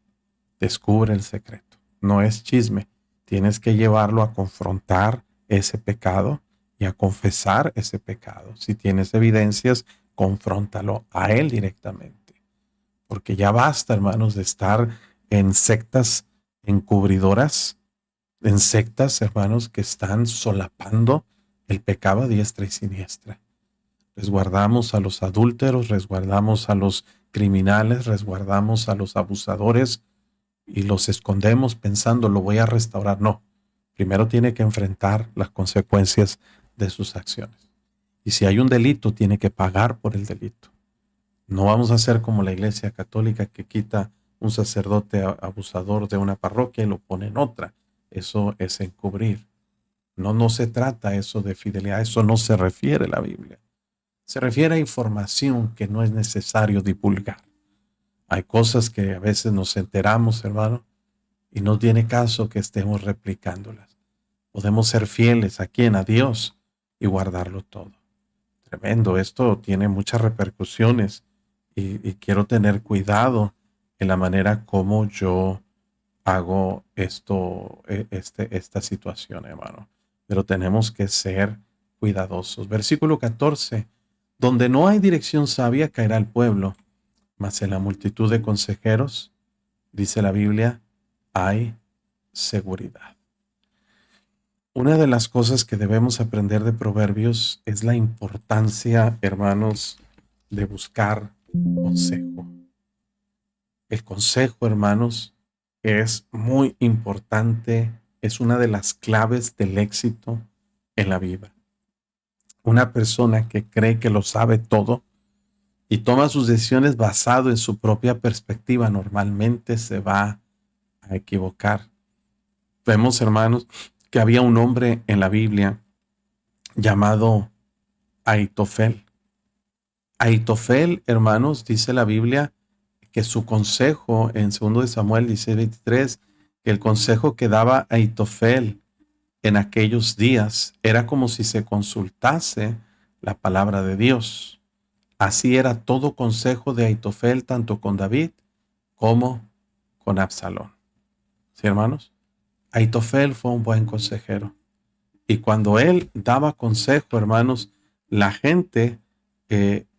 descubre el secreto. No es chisme. Tienes que llevarlo a confrontar ese pecado y a confesar ese pecado. Si tienes evidencias, confróntalo a él directamente. Porque ya basta, hermanos, de estar en sectas encubridoras, en sectas, hermanos, que están solapando el pecado a diestra y siniestra. Resguardamos a los adúlteros, resguardamos a los criminales, resguardamos a los abusadores y los escondemos pensando lo voy a restaurar. No, primero tiene que enfrentar las consecuencias de sus acciones. Y si hay un delito, tiene que pagar por el delito. No vamos a ser como la Iglesia Católica que quita un sacerdote abusador de una parroquia y lo pone en otra. Eso es encubrir. No, no se trata eso de fidelidad, eso no se refiere la Biblia. Se refiere a información que no es necesario divulgar. Hay cosas que a veces nos enteramos, hermano, y no tiene caso que estemos replicándolas. Podemos ser fieles a quién, a Dios, y guardarlo todo. Tremendo, esto tiene muchas repercusiones y quiero tener cuidado en la manera como yo hago esta situación, hermano. Pero tenemos que ser cuidadosos. Versículo 14. Donde no hay dirección sabia caerá el pueblo, mas en la multitud de consejeros, dice la Biblia, hay seguridad. Una de las cosas que debemos aprender de Proverbios es la importancia, hermanos, de buscar consejo. El consejo, hermanos, es muy importante, es una de las claves del éxito en la vida. Una persona que cree que lo sabe todo y toma sus decisiones basado en su propia perspectiva normalmente se va a equivocar. Vemos, hermanos, que había un hombre en la Biblia llamado Aitofel. Aitofel, hermanos, dice la Biblia que su consejo en 2 de Samuel 16:23, que el consejo que daba Aitofel en aquellos días era como si se consultase la palabra de Dios. Así era todo consejo de Aitofel, tanto con David como con Absalón. ¿Sí, hermanos? Aitofel fue un buen consejero. Y cuando él daba consejo, hermanos, la gente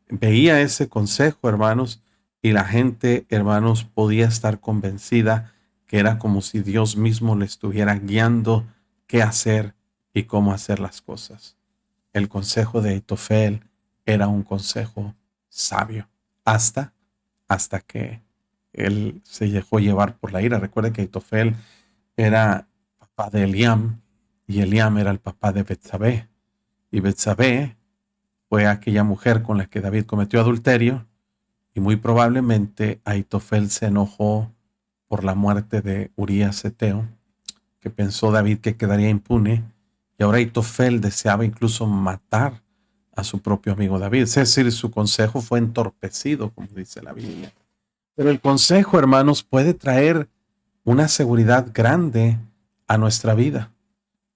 veía ese consejo, hermanos, y la gente, hermanos, podía estar convencida que era como si Dios mismo le estuviera guiando qué hacer y cómo hacer las cosas. El consejo de Aitofel era un consejo sabio, hasta que él se dejó llevar por la ira. Recuerden que Aitofel era papá de Eliam, y Eliam era el papá de Betsabé. Y Betsabé fue aquella mujer con la que David cometió adulterio, y muy probablemente Aitofel se enojó por la muerte de Urías Eteo, que pensó David que quedaría impune, y ahora Aitofel deseaba incluso matar a su propio amigo David. Es decir, su consejo fue entorpecido, como dice la Biblia. Pero el consejo, hermanos, puede traer una seguridad grande a nuestra vida.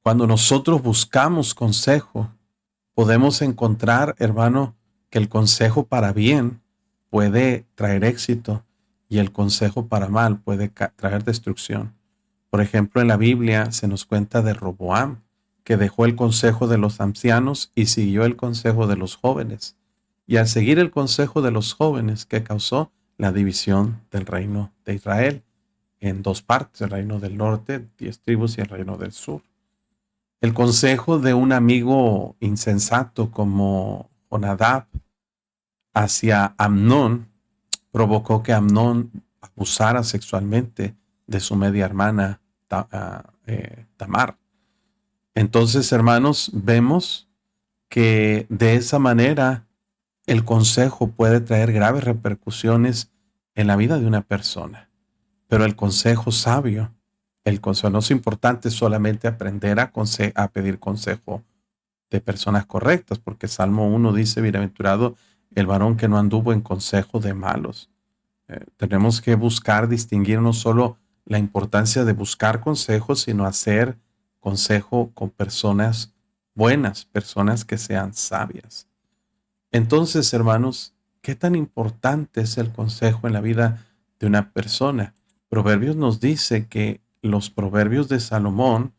Cuando nosotros buscamos consejo, podemos encontrar, hermano, que el consejo para bien puede traer éxito y el consejo para mal puede traer destrucción. Por ejemplo, en la Biblia se nos cuenta de Roboam, que dejó el consejo de los ancianos y siguió el consejo de los jóvenes. Y al seguir el consejo de los jóvenes, ¿qué causó? La división del reino de Israel en dos partes, el reino del norte, 10 tribus, y el reino del sur. El consejo de un amigo insensato como Jonadab hacia Amnón provocó que Amnón abusara sexualmente de su media hermana Tamar. Entonces, hermanos, vemos que de esa manera el consejo puede traer graves repercusiones en la vida de una persona. Pero el consejo sabio, el consejo no es importante solamente aprender a pedir consejo de personas correctas, porque Salmo 1 dice, bienaventurado el varón que no anduvo en consejo de malos. Tenemos que buscar distinguir no solo la importancia de buscar consejos, sino hacer consejo con personas buenas, personas que sean sabias. Entonces, hermanos, ¿qué tan importante es el consejo en la vida de una persona? Proverbios nos dice que los proverbios de Salomón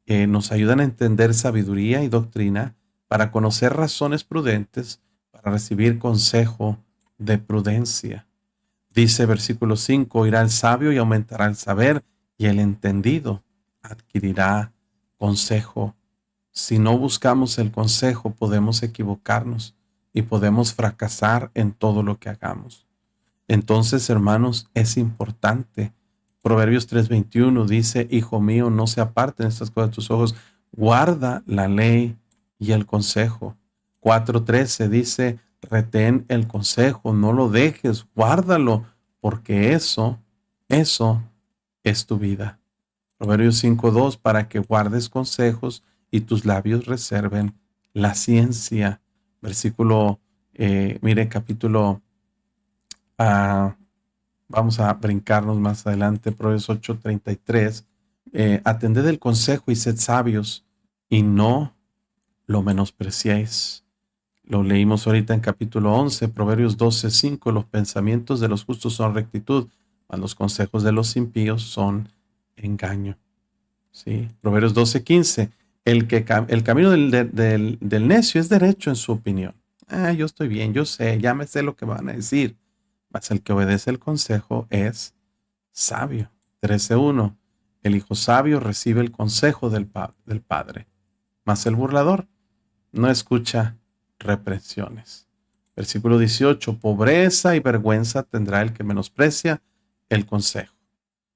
nos ayudan a entender sabiduría y doctrina para conocer razones prudentes, para recibir consejo de prudencia. Dice versículo 5: irá el sabio y aumentará el saber, y el entendido adquirirá consejo. Si no buscamos el consejo, podemos equivocarnos y podemos fracasar en todo lo que hagamos. Entonces, hermanos, es importante. Proverbios 3:21 dice: hijo mío, no se aparten estas cosas de tus ojos, guarda la ley y el consejo. 4:13 dice: retén el consejo, no lo dejes, guárdalo, porque eso es tu vida. Proverbios 5:2: para que guardes consejos y tus labios reserven la ciencia. Versículo, mire, capítulo, vamos a brincarnos más adelante, Proverbios 8:33. Atended el consejo y sed sabios, y no lo menospreciéis. Lo leímos ahorita en capítulo 11, Proverbios 12:5. Los pensamientos de los justos son rectitud, mas los consejos de los impíos son engaño. ¿Sí? Proverbios 12:15. El camino del necio es derecho en su opinión. Yo estoy bien, yo sé, ya me sé lo que van a decir. Mas el que obedece el consejo es sabio. 13:1. El hijo sabio recibe el consejo del padre, mas el burlador no escucha reprensiones. Versículo 18. Pobreza y vergüenza tendrá el que menosprecia el consejo,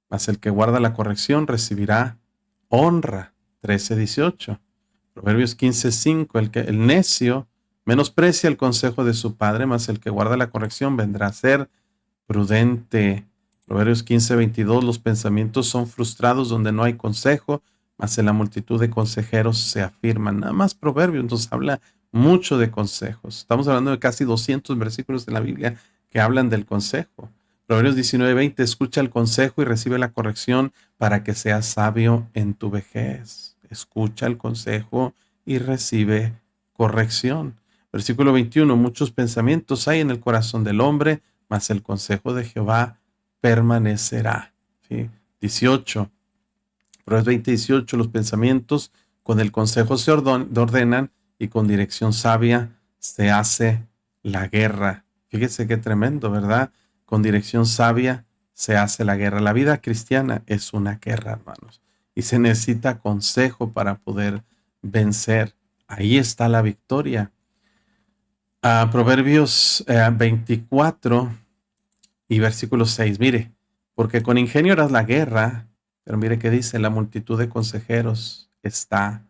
mas el que guarda la corrección recibirá honra. 13:18. Proverbios 15:5. El necio menosprecia el consejo de su padre, mas el que guarda la corrección vendrá a ser prudente. Proverbios 15:22. Los pensamientos son frustrados donde no hay consejo, mas en la multitud de consejeros se afirman. Nada más Proverbios nos habla mucho de consejos. Estamos hablando de casi 200 versículos de la Biblia que hablan del consejo. Proverbios 19:20. Escucha el consejo y recibe la corrección para que seas sabio en tu vejez. Escucha el consejo y recibe corrección. Versículo 21. Muchos pensamientos hay en el corazón del hombre, mas el consejo de Jehová permanecerá. ¿Sí? 18. Proverbios 20:18. Los pensamientos con el consejo se ordenan, y con dirección sabia se hace la guerra. Fíjese qué tremendo, ¿verdad? Con dirección sabia se hace la guerra. La vida cristiana es una guerra, hermanos, y se necesita consejo para poder vencer. Ahí está la victoria. Proverbios 24 y versículo 6. Mire, porque con ingenio harás la guerra, pero mire qué dice: la multitud de consejeros está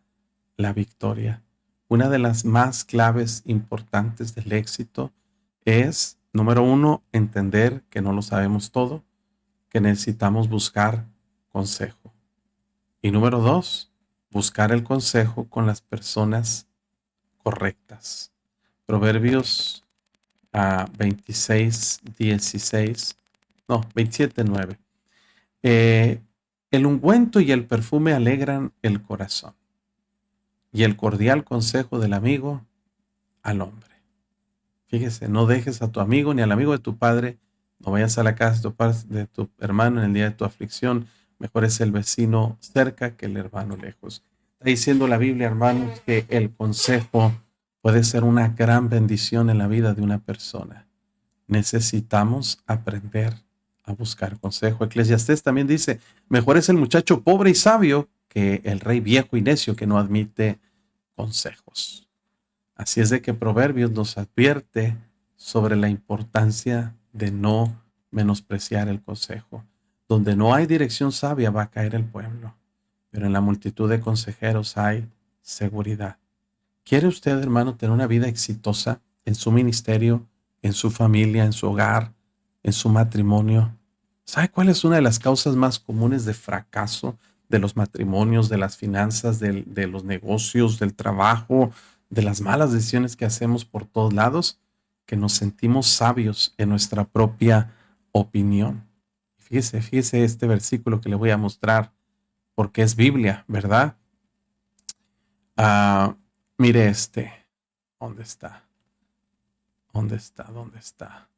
la victoria. Una de las más claves importantes del éxito es, número uno, entender que no lo sabemos todo, que necesitamos buscar consejo. Y número dos, buscar el consejo con las personas correctas. Proverbios 26:16, no, 27:9. El ungüento y el perfume alegran el corazón, y el cordial consejo del amigo al hombre. Fíjese, no dejes a tu amigo ni al amigo de tu padre, no vayas a la casa de tu hermano en el día de tu aflicción. Mejor es el vecino cerca que el hermano lejos. Está diciendo la Biblia, hermanos, que el consejo puede ser una gran bendición en la vida de una persona. Necesitamos aprender a buscar consejo. Eclesiastés también dice: mejor es el muchacho pobre y sabio que el rey viejo y necio que no admite consejos. Así es de que Proverbios nos advierte sobre la importancia de no menospreciar el consejo. Donde no hay dirección sabia va a caer el pueblo, pero en la multitud de consejeros hay seguridad. ¿Quiere usted, hermano, tener una vida exitosa en su ministerio, en su familia, en su hogar, en su matrimonio? ¿Sabe cuál es una de las causas más comunes de fracaso de los matrimonios, de las finanzas, de los negocios, del trabajo, de las malas decisiones que hacemos por todos lados? Que nos sentimos sabios en nuestra propia opinión. Fíjese este versículo que le voy a mostrar, porque es Biblia, ¿verdad? Ah, mire ¿Dónde está? ¿Dónde está? ¿Dónde está?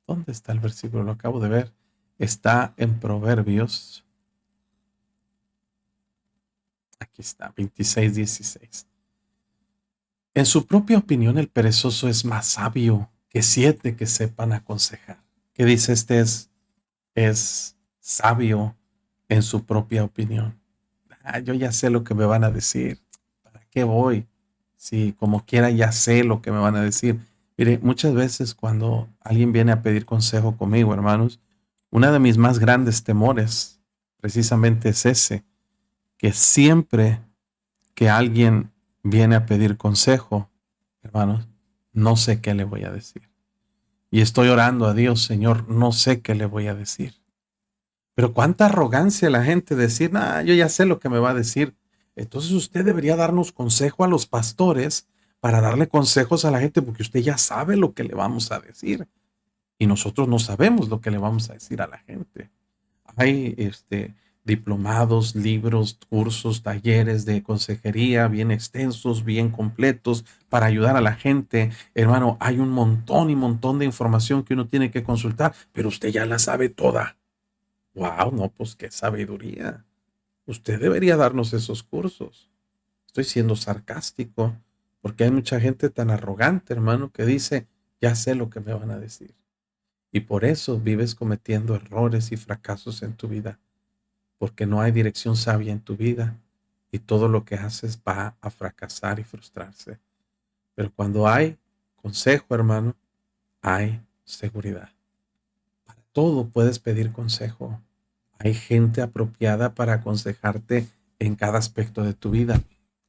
¿Dónde está el versículo? Lo acabo de ver. Está en Proverbios. Aquí está, 26:16. En su propia opinión, el perezoso es más sabio que 7 que sepan aconsejar. ¿Qué dice? Es sabio en su propia opinión. Yo ya sé lo que me van a decir. ¿Para qué voy? Si como quiera ya sé lo que me van a decir. Mire, muchas veces cuando alguien viene a pedir consejo conmigo, hermanos, una de mis más grandes temores precisamente es ese, que siempre que alguien viene a pedir consejo, hermanos, no sé qué le voy a decir. Y estoy orando a Dios, Señor, no sé qué le voy a decir. Pero cuánta arrogancia la gente decir, yo ya sé lo que me va a decir. Entonces usted debería darnos consejo a los pastores para darle consejos a la gente porque usted ya sabe lo que le vamos a decir y nosotros no sabemos lo que le vamos a decir a la gente. Hay diplomados, libros, cursos, talleres de consejería bien extensos, bien completos para ayudar a la gente. Hermano, hay un montón y montón de información que uno tiene que consultar, pero usted ya la sabe toda. Wow, no, pues qué sabiduría. Usted debería darnos esos cursos. Estoy siendo sarcástico porque hay mucha gente tan arrogante, hermano, que dice, ya sé lo que me van a decir. Y por eso vives cometiendo errores y fracasos en tu vida, porque no hay dirección sabia en tu vida y todo lo que haces va a fracasar y frustrarse. Pero cuando hay consejo, hermano, hay seguridad. Para todo puedes pedir consejo. Hay gente apropiada para aconsejarte en cada aspecto de tu vida.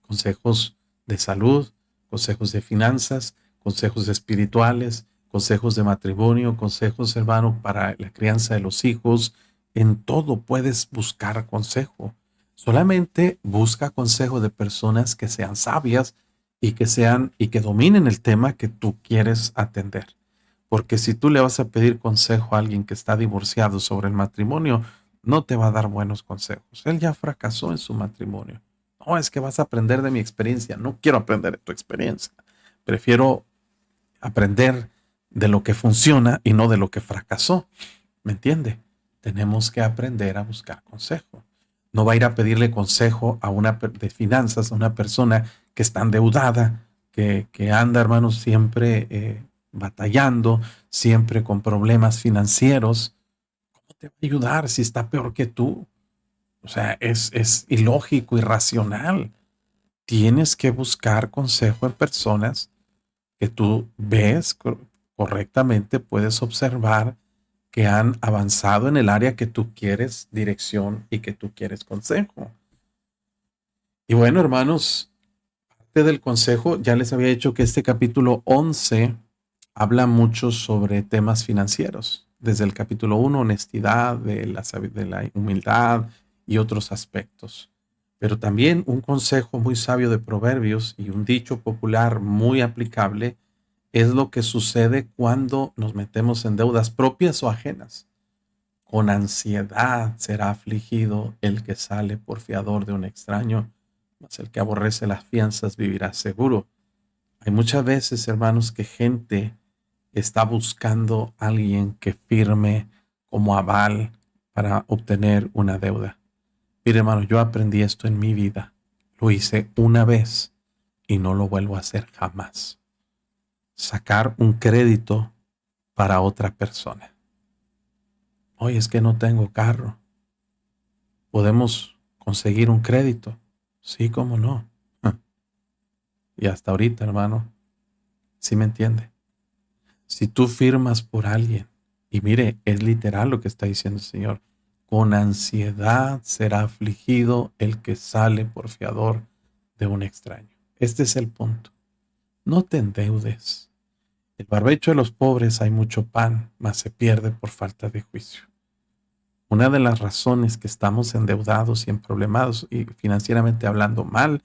Consejos de salud, consejos de finanzas, consejos espirituales, consejos de matrimonio, consejos, hermano, para la crianza de los hijos. En todo puedes buscar consejo. Solamente busca consejo de personas que sean sabias y que dominen el tema que tú quieres atender. Porque si tú le vas a pedir consejo a alguien que está divorciado sobre el matrimonio, no te va a dar buenos consejos. Él ya fracasó en su matrimonio. No, es que vas a aprender de mi experiencia. No quiero aprender de tu experiencia. Prefiero aprender de lo que funciona y no de lo que fracasó. ¿Me entiende? Tenemos que aprender a buscar consejo. No va a ir a pedirle consejo a de finanzas a una persona que está endeudada, que anda, hermanos, siempre batallando, siempre con problemas financieros. ¿Cómo te va a ayudar si está peor que tú? O sea, es ilógico, irracional. Tienes que buscar consejo en personas que tú ves correctamente, puedes observar que han avanzado en el área que tú quieres dirección y que tú quieres consejo. Y bueno, hermanos, parte del consejo, ya les había dicho que este capítulo 11 habla mucho sobre temas financieros. Desde el capítulo 1, honestidad, de la humildad y otros aspectos. Pero también un consejo muy sabio de Proverbios y un dicho popular muy aplicable es lo que sucede cuando nos metemos en deudas propias o ajenas. Con ansiedad será afligido el que sale por fiador de un extraño, mas el que aborrece las fianzas vivirá seguro. Hay muchas veces, hermanos, que gente está buscando a alguien que firme como aval para obtener una deuda. Mire, hermano, yo aprendí esto en mi vida. Lo hice una vez y no lo vuelvo a hacer jamás. Sacar un crédito para otra persona. Oye, es que no tengo carro. ¿Podemos conseguir un crédito? Sí, cómo no. Y hasta ahorita, hermano, ¿sí me entiende? Si tú firmas por alguien, y mire, es literal lo que está diciendo el Señor, con ansiedad será afligido el que sale por fiador de un extraño. Este es el punto. No te endeudes. El barbecho de los pobres hay mucho pan, mas se pierde por falta de juicio. Una de las razones que estamos endeudados y emproblemados y financieramente hablando mal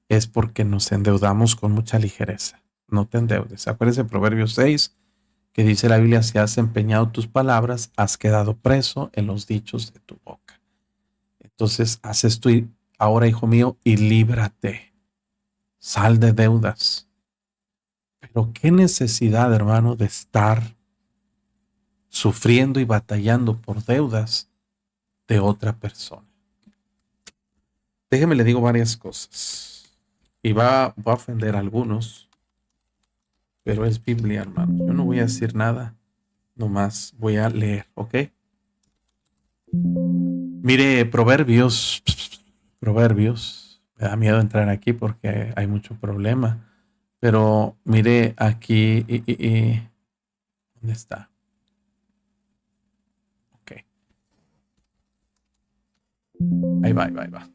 es porque nos endeudamos con mucha ligereza. No te endeudes. Acuérdense de Proverbios 6, que dice la Biblia, si has empeñado tus palabras, has quedado preso en los dichos de tu boca. Entonces, haz esto ahora, hijo mío, y líbrate. Sal de deudas. Pero qué necesidad, hermano, de estar sufriendo y batallando por deudas de otra persona. Déjeme le digo varias cosas. Y va a ofender a algunos, pero es Biblia, hermano. Yo no voy a decir nada, nomás voy a leer, ¿ok? Mire, Proverbios. Me da miedo entrar aquí porque hay mucho problema. Pero mire aquí, ¿dónde está? Ok, ahí va.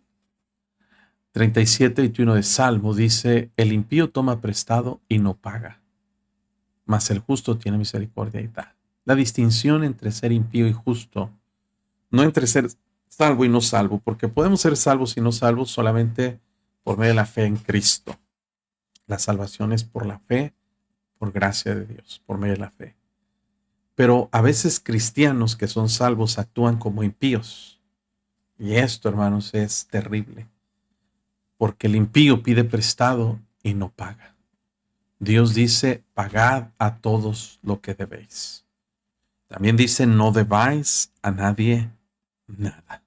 37:21 de Salmo dice, el impío toma prestado y no paga, mas el justo tiene misericordia y da. La distinción entre ser impío y justo, no entre ser salvo y no salvo, porque podemos ser salvos y no salvos solamente por medio de la fe en Cristo. La salvación es por la fe, por gracia de Dios, por medio de la fe. Pero a veces cristianos que son salvos actúan como impíos. Y esto, hermanos, es terrible, porque el impío pide prestado y no paga. Dios dice, pagad a todos lo que debéis. También dice, no debáis a nadie nada.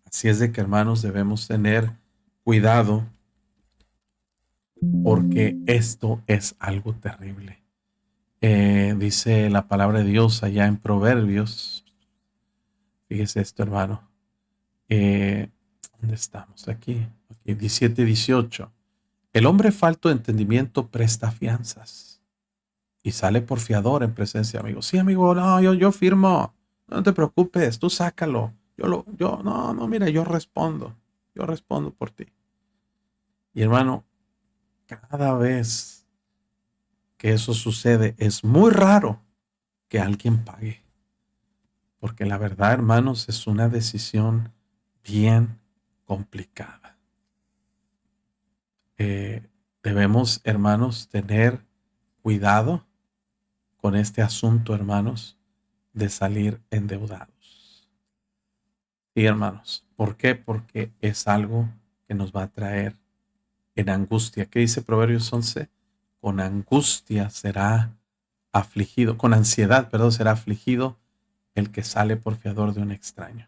Así es de que, hermanos, debemos tener cuidado porque esto es algo terrible. Dice la palabra de Dios allá en Proverbios. Fíjese esto, hermano. ¿Dónde estamos? Aquí 17:18. El hombre falto de entendimiento presta fianzas y sale por fiador en presencia de amigos. Sí, amigo, no, yo firmo. No te preocupes, tú sácalo. No, mira, yo respondo por ti. Y hermano, cada vez que eso sucede, es muy raro que alguien pague. Porque la verdad, hermanos, es una decisión bien complicada. Debemos, hermanos, tener cuidado con este asunto, hermanos, de salir endeudados. Y hermanos, ¿por qué? Porque es algo que nos va a traer en angustia. ¿Qué dice Proverbios 11? Con angustia será afligido, con ansiedad, perdón, será afligido el que sale por fiador de un extraño.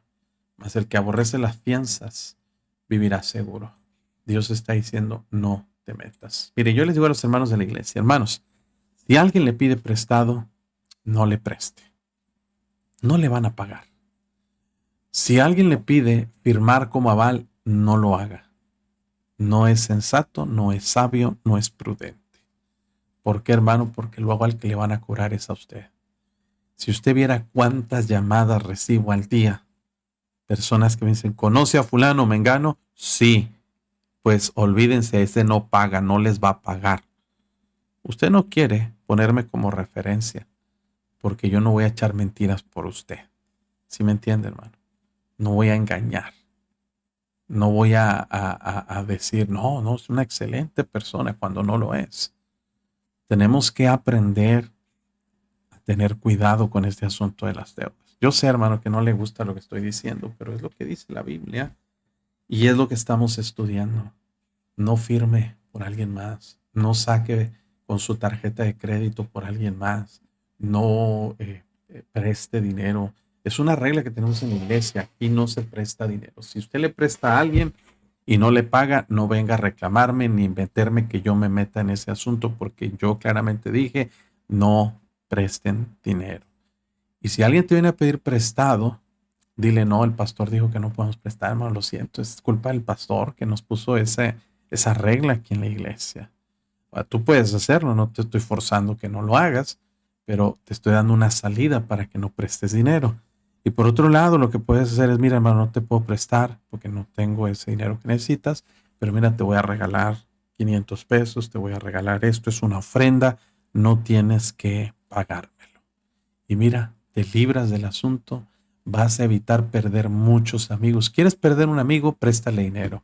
Mas el que aborrece las fianzas vivirá seguro. Dios está diciendo, no te metas. Mire, yo les digo a los hermanos de la iglesia, hermanos, si alguien le pide prestado, no le preste. No le van a pagar. Si alguien le pide firmar como aval, no lo haga. No es sensato, no es sabio, no es prudente. ¿Por qué, hermano? Porque luego al que le van a cobrar es a usted. Si usted viera cuántas llamadas recibo al día, personas que me dicen, ¿conoce a fulano, mengano? Sí. Pues olvídense, ese no paga, no les va a pagar. Usted no quiere ponerme como referencia, porque yo no voy a echar mentiras por usted. ¿Sí me entiende, hermano? No voy a engañar. No voy a decir, no, es una excelente persona cuando no lo es. Tenemos que aprender a tener cuidado con este asunto de las deudas. Yo sé, hermano, que no le gusta lo que estoy diciendo, pero es lo que dice la Biblia y es lo que estamos estudiando. No firme por alguien más. No saque con su tarjeta de crédito por alguien más. No preste dinero. Es una regla que tenemos en la iglesia. Aquí no se presta dinero. Si usted le presta a alguien y no le paga, no venga a reclamarme ni meterme que yo me meta en ese asunto porque yo claramente dije, no presten dinero. Y si alguien te viene a pedir prestado, dile, no, el pastor dijo que no podemos prestar, hermano, lo siento, es culpa del pastor que nos puso esa regla aquí en la iglesia. Tú puedes hacerlo, no te estoy forzando que no lo hagas, pero te estoy dando una salida para que no prestes dinero. Y por otro lado, lo que puedes hacer es, mira, hermano, no te puedo prestar porque no tengo ese dinero que necesitas, pero mira, te voy a regalar 500 pesos, te voy a regalar esto, es una ofrenda, no tienes que pagármelo. Y mira, te libras del asunto, vas a evitar perder muchos amigos. ¿Quieres perder un amigo? Préstale dinero.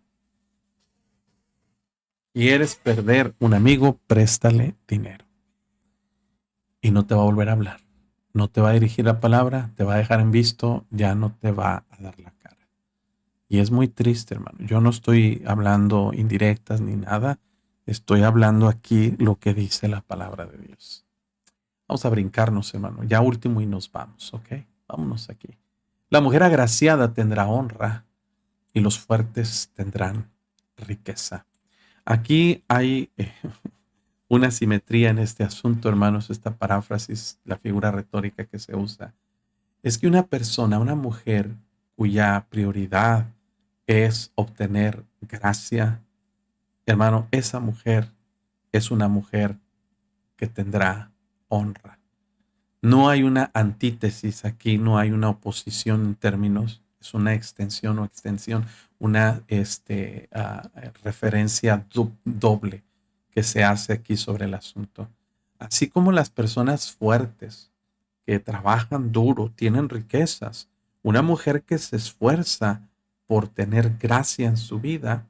¿Quieres perder un amigo? Préstale dinero. Y no te va a volver a hablar. No te va a dirigir la palabra, te va a dejar en visto, ya no te va a dar la cara. Y es muy triste, hermano. Yo no estoy hablando indirectas ni nada. Estoy hablando aquí lo que dice la palabra de Dios. Vamos a brincarnos, hermano. Ya último y nos vamos, ¿ok? Vámonos aquí. La mujer agraciada tendrá honra y los fuertes tendrán riqueza. Aquí hay una simetría en este asunto, hermanos, esta paráfrasis, la figura retórica que se usa. Es que una persona, una mujer cuya prioridad es obtener gracia, hermano, esa mujer es una mujer que tendrá honra. No hay una antítesis aquí, no hay una oposición en términos, es una extensión o extensión, una referencia doble que se hace aquí sobre el asunto. Así como las personas fuertes que trabajan duro, tienen riquezas, una mujer que se esfuerza por tener gracia en su vida,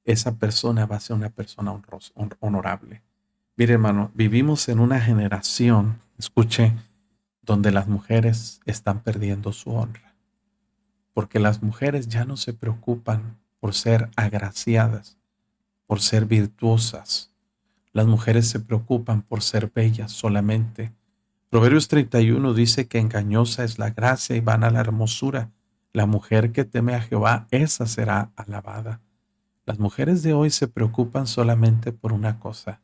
esa persona va a ser una persona honorable. Mire, hermano, vivimos en una generación, escuche, donde las mujeres están perdiendo su honra, porque las mujeres ya no se preocupan por ser agraciadas, por ser virtuosas. Las mujeres se preocupan por ser bellas solamente. Proverbios 31 dice que engañosa es la gracia y vana la hermosura. La mujer que teme a Jehová, esa será alabada. Las mujeres de hoy se preocupan solamente por una cosa,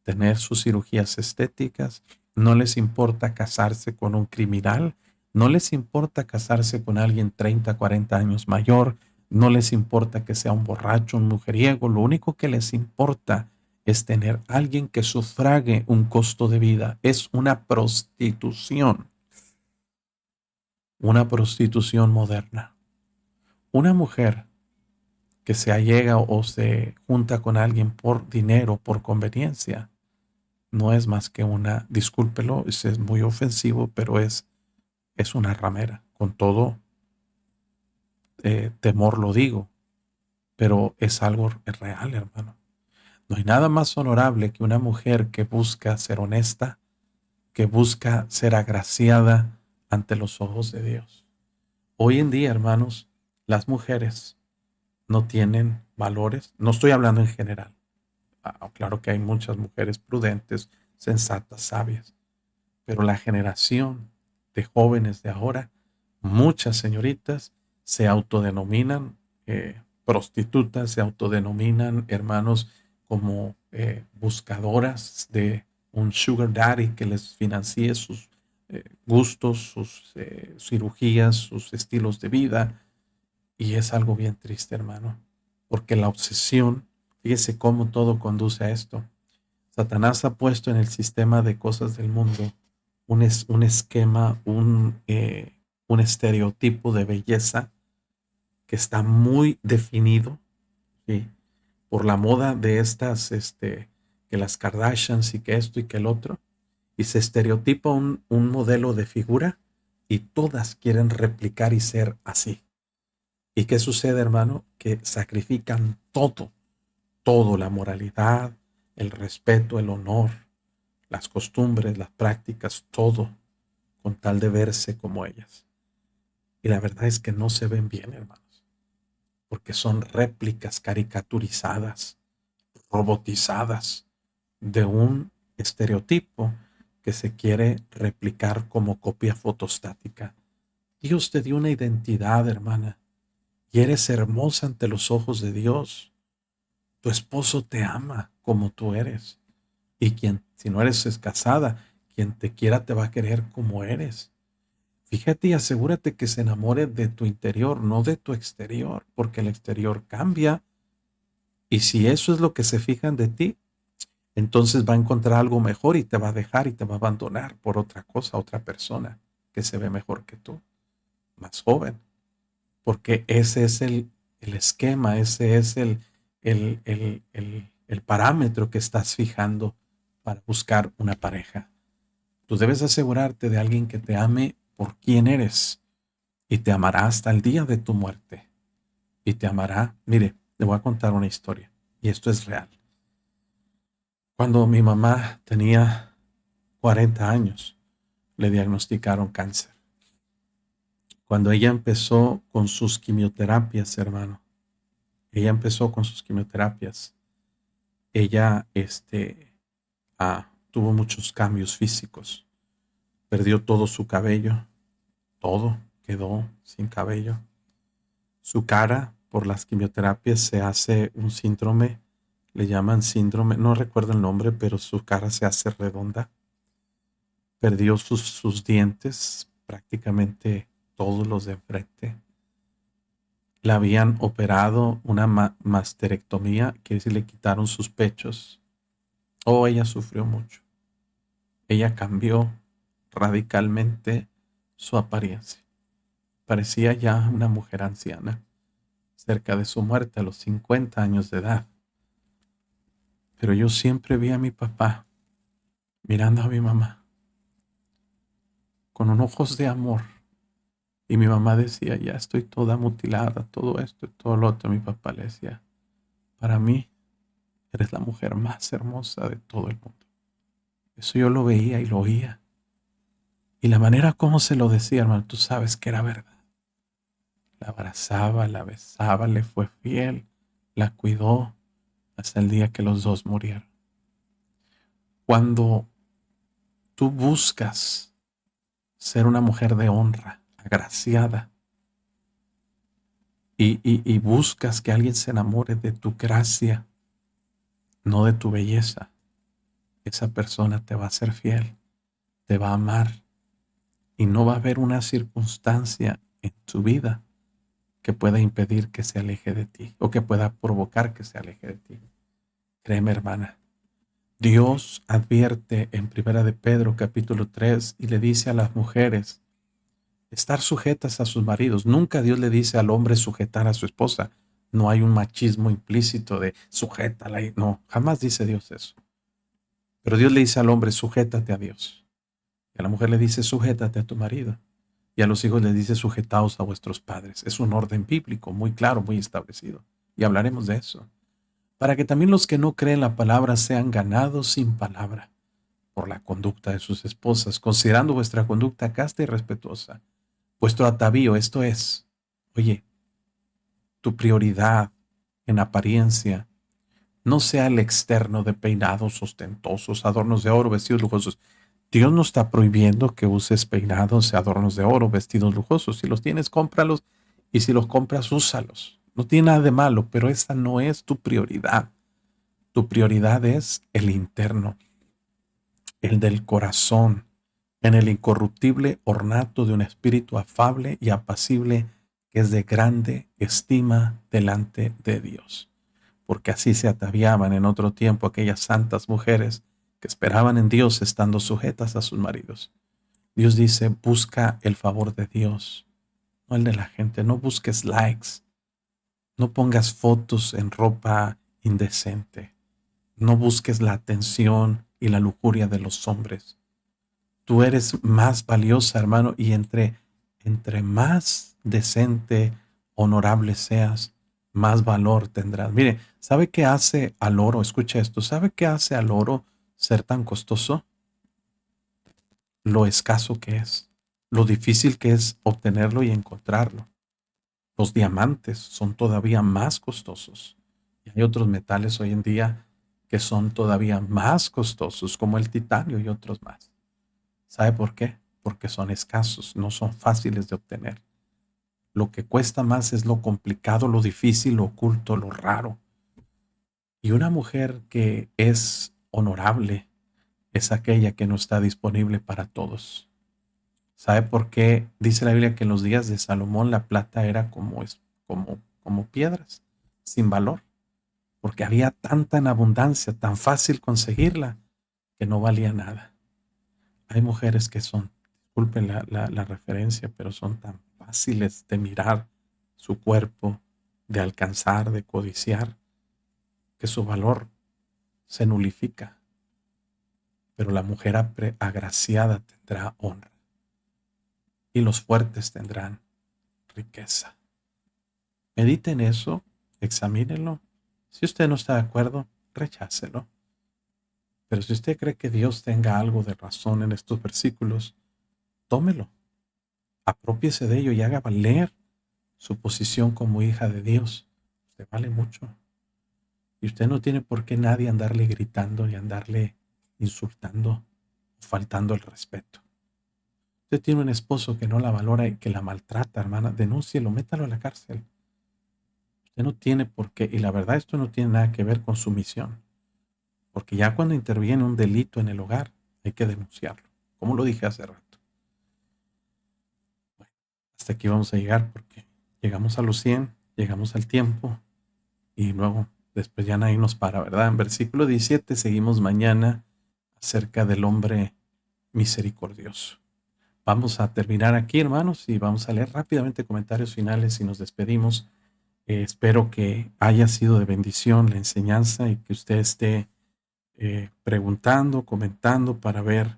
tener sus cirugías estéticas, no les importa casarse con un criminal, no les importa casarse con alguien 30, 40 años mayor, no les importa que sea un borracho, un mujeriego, lo único que les importa es tener alguien que sufrague un costo de vida. Es una prostitución moderna. Una mujer que se allega o se junta con alguien por dinero, por conveniencia, no es más que una, discúlpelo, es muy ofensivo, pero es una ramera. Con todo temor lo digo, pero es algo real, hermano. No hay nada más honorable que una mujer que busca ser honesta, que busca ser agraciada ante los ojos de Dios. Hoy en día, hermanos, las mujeres no tienen valores. No estoy hablando en general. Claro que hay muchas mujeres prudentes, sensatas, sabias, pero la generación de jóvenes de ahora, muchas señoritas se autodenominan prostitutas, se autodenominan hermanos como buscadoras de un sugar daddy que les financie sus gustos, sus cirugías, sus estilos de vida. Y es algo bien triste, hermano, porque la obsesión, fíjese cómo todo conduce a esto. Satanás ha puesto en el sistema de cosas del mundo un esquema, un estereotipo de belleza que está muy definido, ¿sí? Por la moda de estas, que las Kardashians y que esto y que el otro, y se estereotipa un modelo de figura y todas quieren replicar y ser así. ¿Y qué sucede, hermano? Que sacrifican todo, la moralidad, el respeto, el honor, las costumbres, las prácticas, todo, con tal de verse como ellas. Y la verdad es que no se ven bien, hermanos, porque son réplicas caricaturizadas, robotizadas de un estereotipo que se quiere replicar como copia fotostática. Dios te dio una identidad, hermana, y eres hermosa ante los ojos de Dios. Tu esposo te ama como tú eres. Y quien, si no eres casada, quien te quiera te va a querer como eres. Fíjate y asegúrate que se enamore de tu interior, no de tu exterior, porque el exterior cambia. Y si eso es lo que se fijan de ti, entonces va a encontrar algo mejor y te va a dejar y te va a abandonar por otra cosa, otra persona que se ve mejor que tú, más joven. Porque ese es el esquema, ese es el parámetro que estás fijando para buscar una pareja. Tú debes asegurarte de alguien que te ame por quien eres y te amará hasta el día de tu muerte. Y te amará. Mire, le voy a contar una historia y esto es real. Cuando mi mamá tenía 40 años, le diagnosticaron cáncer. Cuando ella empezó con sus quimioterapias, hermano, ella empezó con sus quimioterapias. ella tuvo muchos cambios físicos. Perdió todo su cabello, todo quedó sin cabello. Su cara, por las quimioterapias, se hace un síndrome, le llaman síndrome, no recuerdo el nombre, pero su cara se hace redonda. Perdió sus dientes, prácticamente todos los de enfrente. Le habían operado una masterectomía, quiere decir, le quitaron sus pechos. Oh, ella sufrió mucho. Ella cambió radicalmente su apariencia. Parecía ya una mujer anciana, cerca de su muerte a los 50 años de edad. Pero yo siempre vi a mi papá mirando a mi mamá con unos ojos de amor. Y mi mamá decía, ya estoy toda mutilada, todo esto y todo lo otro. Mi papá le decía, para mí eres la mujer más hermosa de todo el mundo. Eso yo lo veía y lo oía. Y la manera como se lo decía, hermano, tú sabes que era verdad. La abrazaba, la besaba, le fue fiel, la cuidó hasta el día que los dos murieron. Cuando tú buscas ser una mujer de honra, agraciada, y buscas que alguien se enamore de tu gracia, no de tu belleza, esa persona te va a ser fiel, te va a amar, y no va a haber una circunstancia en tu vida que pueda impedir que se aleje de ti o que pueda provocar que se aleje de ti. Créeme, hermana, Dios advierte en Primera de Pedro capítulo 3 y le dice a las mujeres estar sujetas a sus maridos. Nunca Dios le dice al hombre sujetar a su esposa. No hay un machismo implícito de sujétala. No, jamás dice Dios eso. Pero Dios le dice al hombre, sujétate a Dios. Y a la mujer le dice, sujétate a tu marido. Y a los hijos les dice, sujetaos a vuestros padres. Es un orden bíblico muy claro, muy establecido. Y hablaremos de eso. Para que también los que no creen la palabra sean ganados sin palabra por la conducta de sus esposas, considerando vuestra conducta casta y respetuosa. Vuestro atavío, esto es, oye, tu prioridad en apariencia no sea el externo de peinados ostentosos, adornos de oro, vestidos lujosos. Dios no está prohibiendo que uses peinados, adornos de oro, vestidos lujosos. Si los tienes, cómpralos, y si los compras, úsalos. No tiene nada de malo, pero esa no es tu prioridad. Tu prioridad es el interno, el del corazón, en el incorruptible ornato de un espíritu afable y apacible que es de grande estima delante de Dios. Porque así se ataviaban en otro tiempo aquellas santas mujeres que esperaban en Dios estando sujetas a sus maridos. Dios dice, busca el favor de Dios, no el de la gente. No busques likes, no pongas fotos en ropa indecente, no busques la atención y la lujuria de los hombres. Tú eres más valiosa, hermano, y entre más decente, honorable seas, más valor tendrás. Mire, ¿sabe qué hace al oro? Escucha esto. ¿Sabe qué hace al oro ser tan costoso? Lo escaso que es, lo difícil que es obtenerlo y encontrarlo. Los diamantes son todavía más costosos. Y hay otros metales hoy en día que son todavía más costosos, como el titanio y otros más. ¿Sabe por qué? Porque son escasos, no son fáciles de obtener. Lo que cuesta más es lo complicado, lo difícil, lo oculto, lo raro. Y una mujer que es honorable es aquella que no está disponible para todos. ¿Sabe por qué? Dice la Biblia que en los días de Salomón la plata era como piedras, sin valor, porque había tanta en abundancia, tan fácil conseguirla, que no valía nada. Hay mujeres que son, disculpen la referencia, pero son tan fáciles de mirar su cuerpo, de alcanzar, de codiciar, que su valor se nulifica. Pero la mujer agraciada tendrá honra y los fuertes tendrán riqueza. Medite en eso, examínelo. Si usted no está de acuerdo, rechácelo. Pero si usted cree que Dios tenga algo de razón en estos versículos, tómelo, aprópiese de ello y haga valer su posición como hija de Dios. Usted vale mucho. Y usted no tiene por qué nadie andarle gritando y andarle insultando o faltando el respeto. Usted tiene un esposo que no la valora y que la maltrata, hermana, denúncielo, métalo a la cárcel. Usted no tiene por qué, y la verdad esto no tiene nada que ver con su misión, porque ya cuando interviene un delito en el hogar, hay que denunciarlo, como lo dije hace rato. Bueno, hasta aquí vamos a llegar porque llegamos a los 100, llegamos al tiempo, y luego después ya nadie nos para, ¿verdad? En versículo 17 seguimos mañana acerca del hombre misericordioso. Vamos a terminar aquí, hermanos, y vamos a leer rápidamente comentarios finales y nos despedimos. Espero que haya sido de bendición la enseñanza y que usted esté preguntando, comentando para ver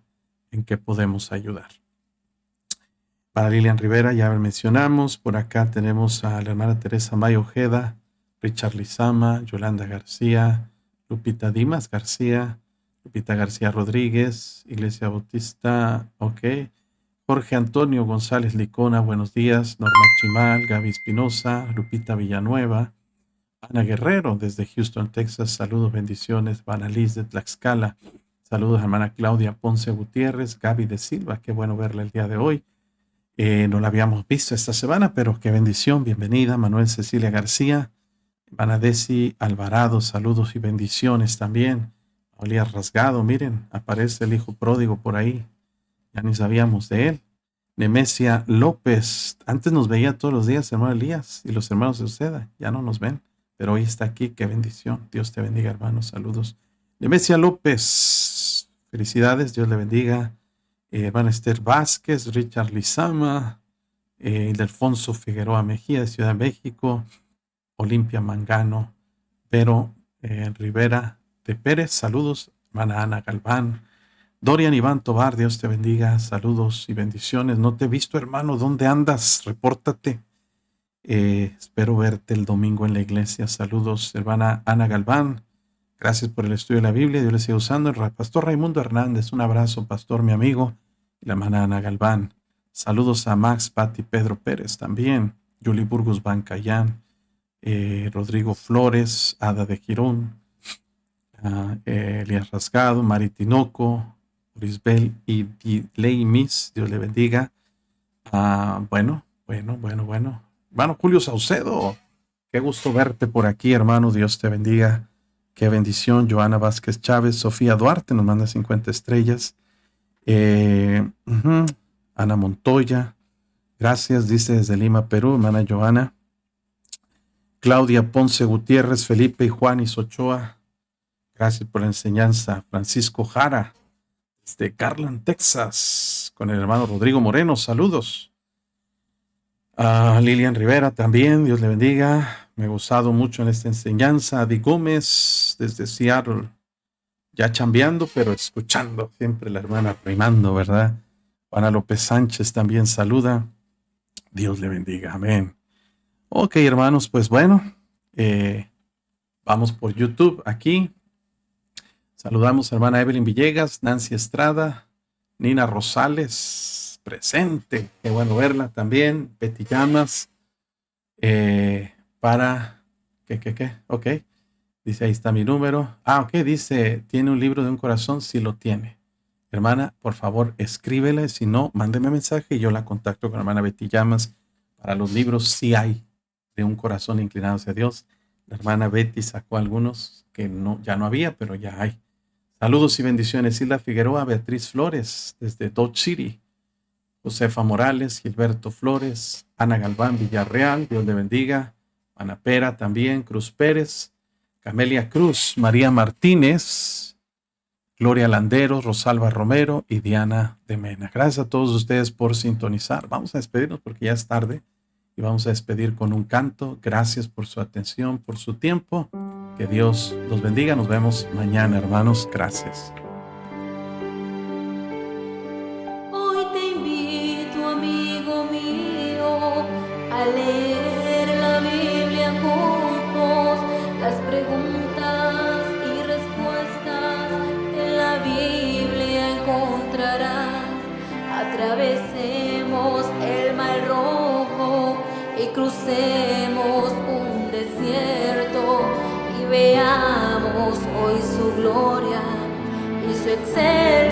en qué podemos ayudar. Para Lilian Rivera ya mencionamos. Por acá tenemos a la hermana Teresa Mayo Ojeda, Richard Lizama, Yolanda García, Lupita Dimas García, Lupita García Rodríguez, Iglesia Bautista, ok. Jorge Antonio González Licona, buenos días. Norma Chimal, Gaby Espinosa, Lupita Villanueva, Ana Guerrero desde Houston, Texas, saludos, bendiciones. Vana Liz de Tlaxcala, saludos, hermana Claudia Ponce Gutiérrez, Gaby de Silva, qué bueno verla el día de hoy. No la habíamos visto esta semana, pero qué bendición, bienvenida. Manuel Cecilia García, Vanadesi Alvarado, saludos y bendiciones también. Olía Rasgado, miren, aparece el hijo pródigo por ahí. Ya ni sabíamos de él. Nemesia López, antes nos veía todos los días, hermano Elías, y los hermanos de Uceda, ya no nos ven, pero hoy está aquí, qué bendición. Dios te bendiga, hermanos, saludos. Nemesia López, felicidades, Dios le bendiga. Hermana Esther Vázquez, Richard Lizama, Ildefonso Figueroa Mejía de Ciudad de México, Olimpia Mangano, Pero Rivera de Pérez, saludos, hermana Ana Galván. Dorian Iván Tobar, Dios te bendiga, saludos y bendiciones. No te he visto, hermano, ¿dónde andas? Repórtate. Espero verte el domingo en la iglesia. Saludos, hermana Ana Galván. Gracias por el estudio de la Biblia. Dios le siga usando. El pastor Raimundo Hernández, un abrazo, pastor, mi amigo. Y la hermana Ana Galván. Saludos a Max, Pati, Pedro Pérez también. Yuli Burgos Bancayán. Rodrigo Flores, Ada de Girón. Elías Rasgado, Mari Tinoco, Lisbel y Leimis, Dios le bendiga. Bueno. Hermano Julio Saucedo, qué gusto verte por aquí, hermano, Dios te bendiga. Qué bendición. Joana Vázquez Chávez, Sofía Duarte nos manda 50 estrellas. Ana Montoya, gracias, dice desde Lima, Perú, hermana Joana. Claudia Ponce Gutiérrez, Felipe y Juan y Ochoa, gracias por la enseñanza. Francisco Jara, desde Garland, Texas, con el hermano Rodrigo Moreno, saludos. Lilian Rivera también, Dios le bendiga. Me he gozado mucho en esta enseñanza. Adi Gómez, desde Seattle, ya chambeando, pero escuchando. Siempre la hermana rimando, ¿verdad? Juana López Sánchez también saluda. Dios le bendiga, amén. Ok, hermanos, pues bueno, vamos por YouTube aquí. Saludamos a hermana Evelyn Villegas, Nancy Estrada, Nina Rosales, presente. Qué bueno verla también. Betty Llamas. Ok. Dice, ahí está mi número. Ok, dice, ¿tiene un libro de un corazón? Sí lo tiene. Hermana, por favor, escríbele. Si no, mándeme mensaje y yo la contacto con la hermana Betty Llamas. Para los libros sí hay de un corazón inclinado hacia Dios. La hermana Betty sacó algunos que ya no había, pero ya hay. Saludos y bendiciones. Hilda Figueroa, Beatriz Flores, desde Dodge City. Josefa Morales, Gilberto Flores, Ana Galván Villarreal, Dios le bendiga. Ana Pera también, Cruz Pérez, Camelia Cruz, María Martínez, Gloria Landeros, Rosalba Romero y Diana de Mena. Gracias a todos ustedes por sintonizar. Vamos a despedirnos porque ya es tarde y vamos a despedir con un canto. Gracias por su atención, por su tiempo. Que Dios los bendiga. Nos vemos mañana, hermanos. Gracias.
Hoy te invito, amigo mío, a leer la Biblia juntos. Las preguntas y respuestas en la Biblia encontrarás. Atravesemos el mar rojo y crucemos un desierto y veamos hoy su gloria y su excelencia.